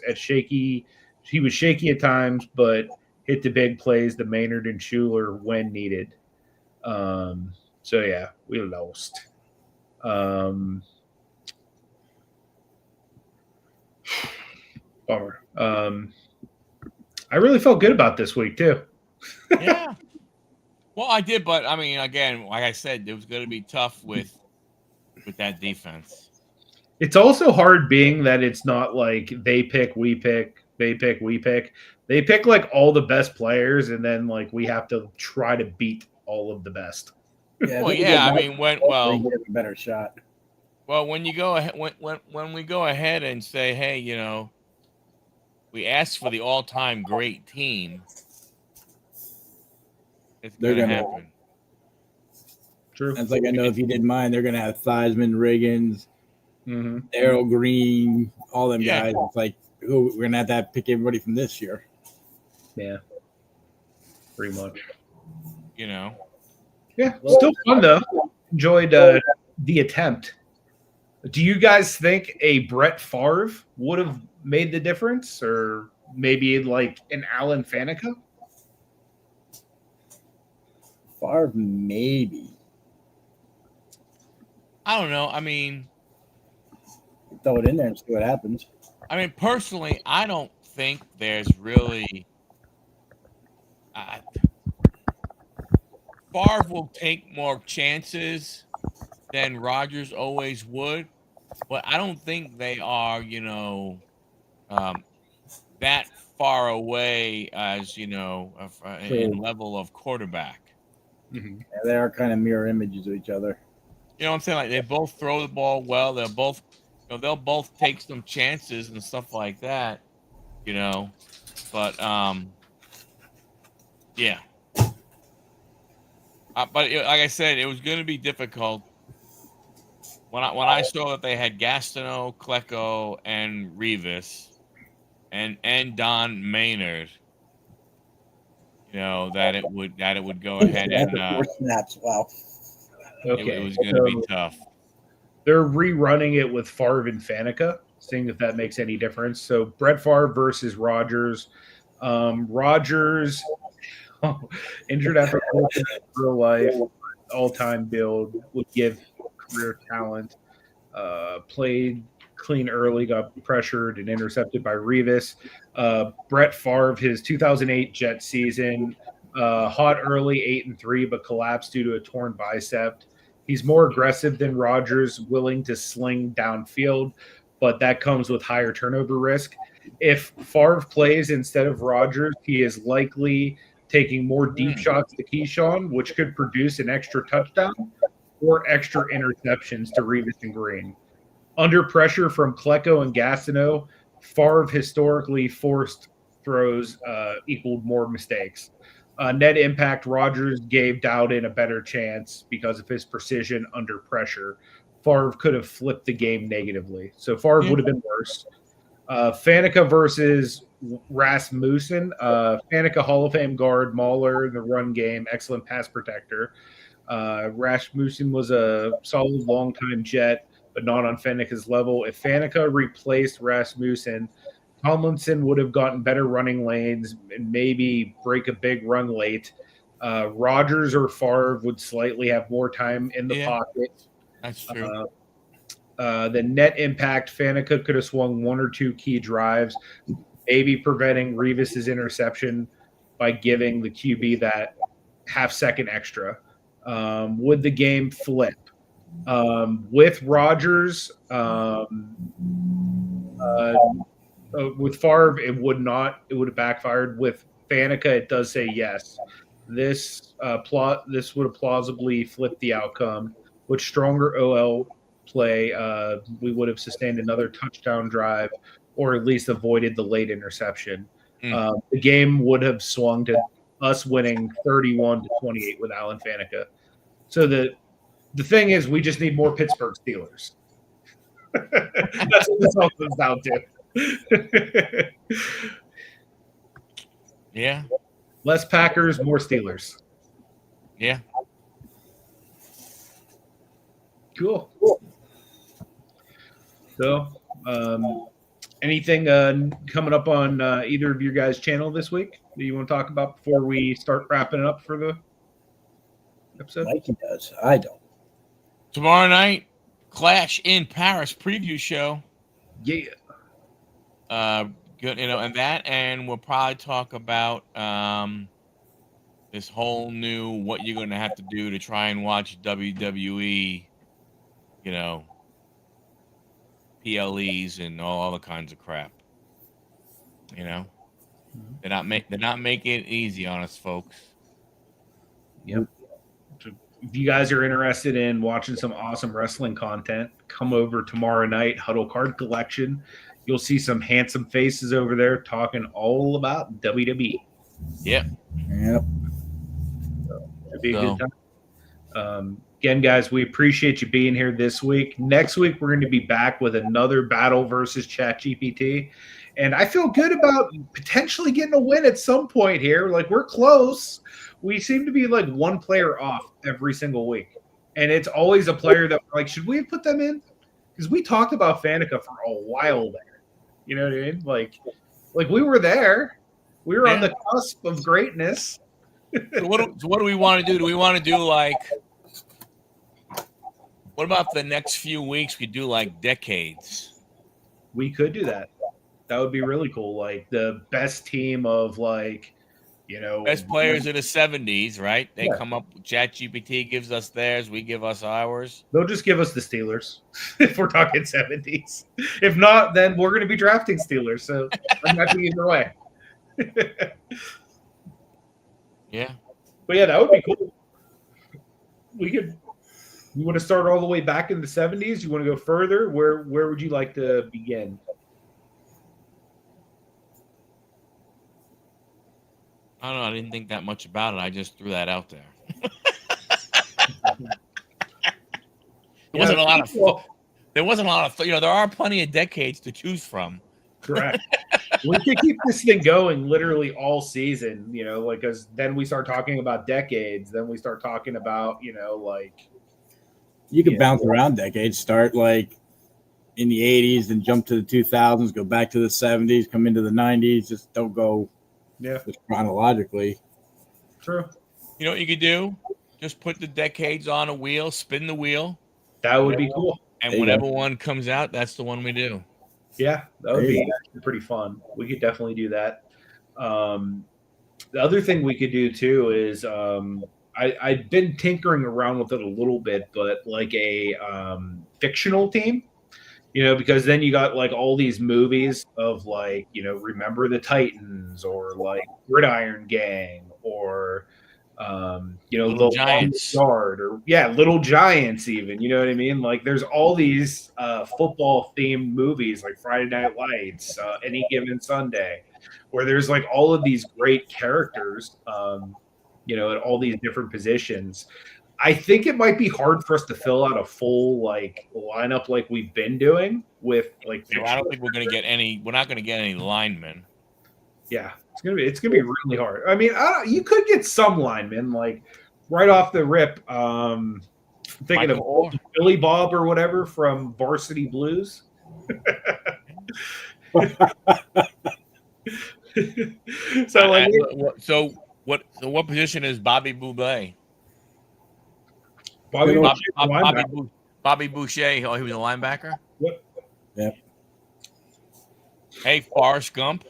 he was shaky at times, but hit the big plays, the Maynard and Schuler when needed. So yeah, we lost. Bummer. I really felt good about this week too. Yeah. Well, I did, but I mean, again, like I said, it was going to be tough with that defense. It's also hard being that it's not like they pick, we pick, they pick, we pick. They pick like all the best players, and then like we have to try to beat all of the best. Yeah, Well, yeah, I mean, get a better shot. Well, when you go ahead, when we go ahead and say, hey, we asked for the all-time great team, it's going to happen. True. It's like, I know if you didn't mind, they're going to have Theismann, Riggins, Darryl Green, all them guys. It's like, we're going to have to pick everybody from this year. Yeah. Pretty much. Yeah, still fun though. Enjoyed the attempt. Do you guys think a Brett Favre would have made the difference, or maybe like an Alan Faneca? Favre, maybe. I don't know. I mean, throw it in there and see what happens. I mean, personally, I don't think there's really. Favre will take more chances than Rodgers always would, but I don't think they are, that far away as in level of quarterback. Mm-hmm. Yeah, they are kind of mirror images of each other. You know what I'm saying? Like, they both throw the ball well. They'll both, they'll both take some chances and stuff like that. But yeah. But like I said, it was going to be difficult. When I saw that they had Gastineau, Klecko, and Revis, and Don Maynard, that it would go ahead and 4 snaps. Wow. Okay. It was going to be tough. They're rerunning it with Favre and Faneca, seeing if that makes any difference. So Brett Favre versus Rodgers. Rodgers injured after real life, all-time build, would give career talent. Played clean early, got pressured and intercepted by Revis. Brett Favre, his 2008 Jet season, hot early, 8-3, but collapsed due to a torn bicep. He's more aggressive than Rodgers, willing to sling downfield, but that comes with higher turnover risk. If Favre plays instead of Rodgers, he is likely taking more deep shots to Keyshawn, which could produce an extra touchdown or extra interceptions to Revis and Green. Under pressure from Klecko and Gastineau, Favre historically forced throws equaled more mistakes. Net impact, Rodgers gave Dowden a better chance because of his precision under pressure. Favre could have flipped the game negatively. So Favre would have been worse. Faneca versus Rasmussen. Faneca, Hall of Fame guard, mauler in the run game, excellent pass protector. Rasmussen was a solid long-time Jet, but not on Faneca's level. If Faneca replaced Rasmussen, Tomlinson would have gotten better running lanes and maybe break a big run late. Rodgers or Favre would slightly have more time in the pocket. That's true. The net impact, Faneca could have swung one or two key drives, maybe preventing Revis's interception by giving the QB that half second extra. Would the game flip? With Rodgers, with Favre, it would not. It would have backfired. With Faneca, it does say yes. This would have plausibly flipped the outcome. With stronger OL play, we would have sustained another touchdown drive, or at least avoided the late interception. The game would have swung to us winning 31-28 with Alan Faneca. So the thing is, we just need more Pittsburgh Steelers. That's what this all comes down to. Yeah. Less Packers, more Steelers. Yeah. Cool. So, Anything coming up on either of your guys' channel this week that you want to talk about before we start wrapping it up for the episode? Mikey does. I don't. Tomorrow night, Clash in Paris preview show. Yeah. Good, and we'll probably talk about this whole new what you're going to have to do to try and watch WWE, PLEs and all other kinds of crap. They're not making it easy on us, folks. Yep. If you guys are interested in watching some awesome wrestling content, come over tomorrow night, Huddle Card Collection. You'll see some handsome faces over there talking all about WWE. Yep. Yep. It'll be a good time. Again, guys, we appreciate you being here this week. Next week, we're going to be back with another battle versus ChatGPT. And I feel good about potentially getting a win at some point here. Like, we're close. We seem to be like one player off every single week. And it's always a player that we're like, should we have put them in? Because we talked about Fanica for a while there. You know what I mean? Like we were there. We were on the cusp of greatness. So what do we want to do? Do we want to do like, what about the next few weeks? We do like decades. We could do that. That would be really cool. Like the best team of best players of the 70s, right? They come up. ChatGPT gives us theirs. We give us ours. They'll just give us the Steelers if we're talking 70s. If not, then we're going to be drafting Steelers. So I'm happy either way. Yeah. But yeah, that would be cool. You want to start all the way back in the 70s? You want to go further? Where would you like to begin? I don't know. I didn't think that much about it. I just threw that out there. There wasn't a lot of. There are plenty of decades to choose from. Correct. We could keep this thing going literally all season, because then we start talking about decades. Then we start talking about, you can bounce around decades. Start like in the 80s, then jump to the 2000s, go back to the 70s, come into the 90s. Just don't go. Yeah. Just chronologically. True. You know what you could do? Just put the decades on a wheel, spin the wheel. That would be cool. And whenever one comes out, that's the one we do. Yeah, that would be pretty fun. We could definitely do that. The other thing we could do too is I've been tinkering around with it a little bit, but like a fictional team. Because then you got like all these movies of like, Remember the Titans or like Gridiron Gang or, Little Giants Yard or Little Giants even, you know what I mean? Like there's all these football themed movies like Friday Night Lights, Any Given Sunday, where there's like all of these great characters, at all these different positions. I think it might be hard for us to fill out a full like lineup like we've been doing with like. I don't think we're going to get any. We're not going to get any linemen. Yeah, it's gonna be really hard. I mean, you could get some linemen like right off the rip. Thinking of old Billy Bob or whatever from Varsity Blues. So what position is Bobby Boucher? Bobby Boucher. Oh, he was a linebacker? Yep. Hey, Forrest Gump.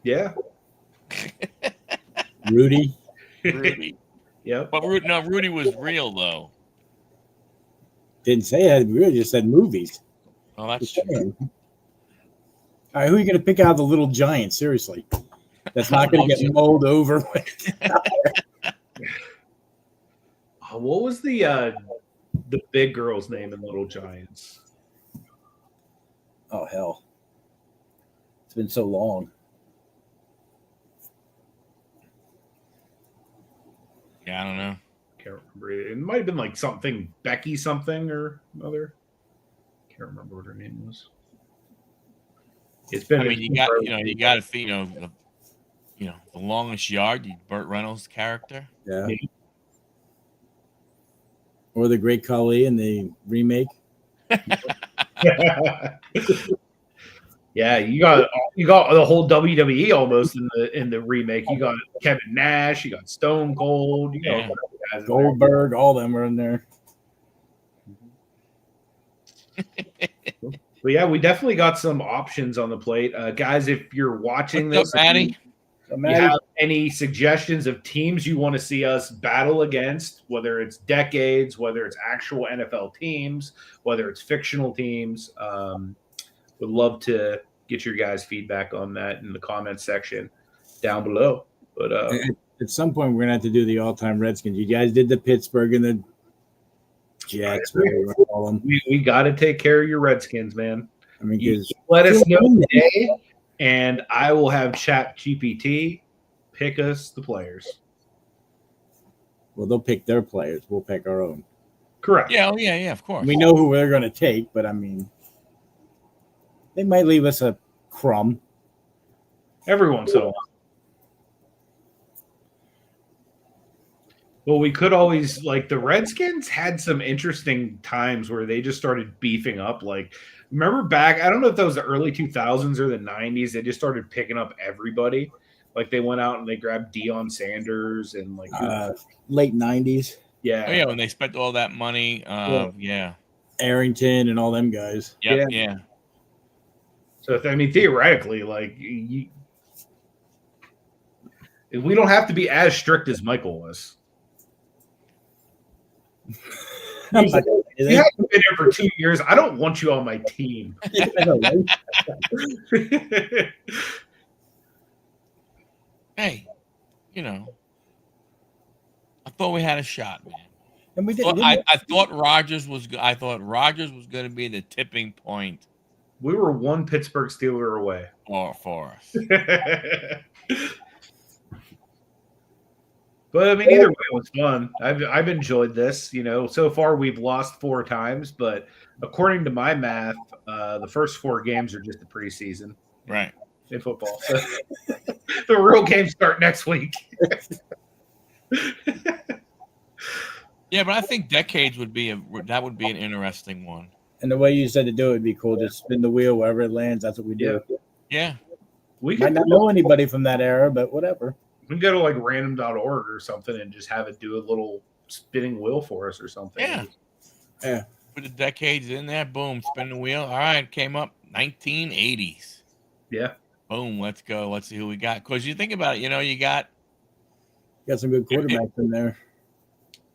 Yeah. Rudy. Yeah. But Rudy was real, though. Didn't say that. Rudy just said movies. Oh, that's true. All right, who are you going to pick out of the Little Giants? Seriously. That's not going to get mulled over. What was the big girl's name in Little Giants? Oh, hell. It's been so long. Yeah, I don't know. Can't remember. It might have been like something Becky something or another. Can't remember what her name was. It's been. I mean, you got to see, the Longest Yard, Burt Reynolds' character. Yeah. Or the Great Khali in the remake. Yeah, you got the whole WWE almost in the remake. You got Kevin Nash, you got Stone Cold, you got Yeah. guys in there. Goldberg, all them are in there. But yeah, we definitely got some options on the plate, guys. If you're watching What's this, up, Maddie? So, you Maddie, have any suggestions of teams you want to see us battle against, whether it's decades, whether it's actual NFL teams, whether it's fictional teams, would love to get your guys' feedback on that in the comments section down below. But at some point, we're going to have to do the all-time Redskins. You guys did the Pittsburgh and the Jets, whatever you want to call them. we got to take care of your Redskins, man. I mean, You because let us know today, and I will have ChatGPT pick us the players. well, they'll pick their players. We'll pick our own. Correct. Yeah, yeah, of course. We know who we're going to take, but I mean, they might leave us a crumb. Every once in a while. Well, we could always like the Redskins had some interesting times where they just started beefing up. Like, remember back? I don't know if that was the early 2000s or the 90s. They just started picking up everybody. Like they went out and they grabbed Deion Sanders and like Late 90s. yeah, Oh, yeah, when they spent all that money. Yeah. Arrington and all them guys. Yep, yeah. So I mean, theoretically, like we don't have to be as strict as Michael was. You haven't been here for 2 years. I don't want you on my team. Hey, I thought we had a shot, man. And we did. I thought Rodgers was. I thought Rodgers was going to be the tipping point We were one Pittsburgh Steeler away. for us. But I mean, either way, it was fun. I've enjoyed this. So far we've lost 4 times, but according to my math, the first 4 games are just the preseason, Right. in football. So the real games start next week. Yeah, but I think decades would be an interesting one. And the way you said to do it would be cool. Just spin the wheel wherever it lands. That's what we do. Yeah. We Might could not know anybody from that era, but whatever. we can go to like random.org or something and just have it do a little spinning wheel for us or something. Yeah. Put the decades in there. Boom. Spin the wheel. All right. Came up 1980s. Yeah. Boom. Let's go. Let's see who we got. Because you think about it, you got. Got some good quarterbacks in there.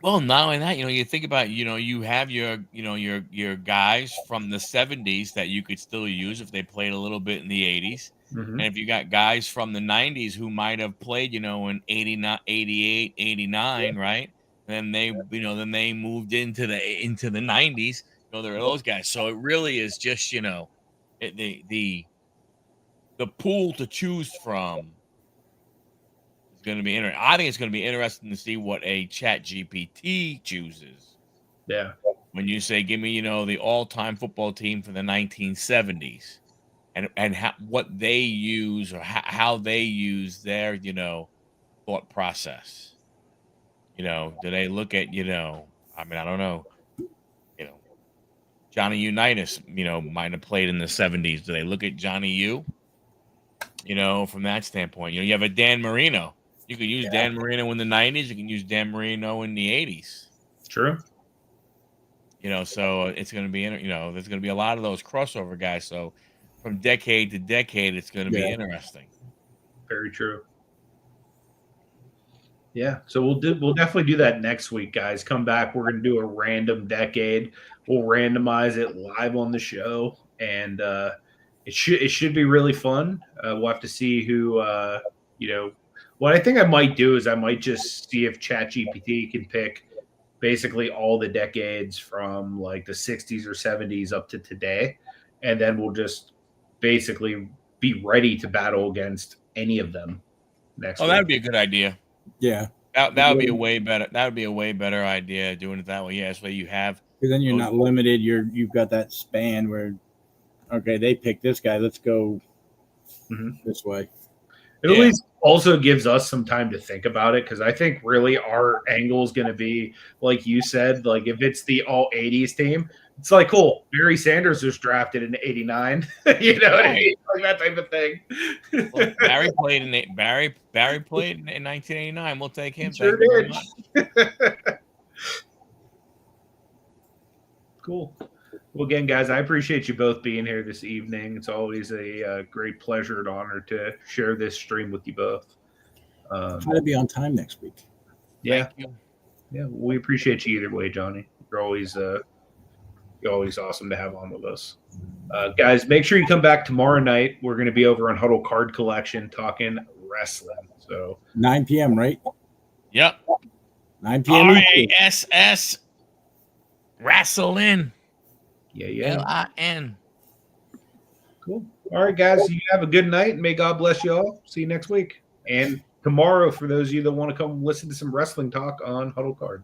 Well, not only that, you think about, you have your guys from the 70s that you could still use if they played a little bit in the 80s. Mm-hmm. And if you got guys from the 90s who might have played, in 89, 88, 89, right? Then they moved into the 90s. There are those guys. So it really is just, the pool to choose from is going to be interesting. I think it's going to be interesting to see what a ChatGPT chooses. Yeah. When you say, give me, the all-time football team for the 1970s. And what they use or how they use their, thought process. Do they look at, I don't know, Johnny Unitas, might have played in the 70s. Do they look at Johnny U? From that standpoint, you have a Dan Marino. You could use Dan Marino in the 90s. You can use Dan Marino in the 80s. True. So it's going to be, there's going to be a lot of those crossover guys. So from decade to decade, it's going to be interesting. Very true. Yeah, so we'll definitely do that next week, guys. Come back. We're going to do a random decade. We'll randomize it live on the show, and it should be really fun. We'll have to see who What I think I might do is I might just see if ChatGPT can pick basically all the decades from like the 60s or 70s up to today, and then we'll just basically be ready to battle against any of them next week. That would be a good idea. Yeah. That would be a way better. That would be a way better idea doing it that way. Yeah, so you have. Because then you're not limited. You've got that span where, okay, they picked this guy. Let's go this way. It at least also gives us some time to think about it, because I think really our angle is going to be, like you said, like if it's the all 80s team, It's like, cool. Barry Sanders was drafted in '89. You know what I Right. mean? Like that type of thing. Look, Barry played in 1989. We'll take him. Sure Thank you very did. much. Cool. Well, again, guys, I appreciate you both being here this evening. It's always a great pleasure and honor to share this stream with you both. Try to be on time next week. Yeah, Thank you. yeah, we appreciate you either way, Johnny. You're always awesome to have on with us. Guys, make sure you come back tomorrow night. We're going to be over on Huddle Card Collection talking wrestling. So 9 p.m., right? Yep. 9 p.m. RASS Wrestling. yeah. LIN. Cool. All right, guys, you have a good night, and may God bless you all. See you next week. And tomorrow, for those of you that want to come listen to some wrestling talk on Huddle Card.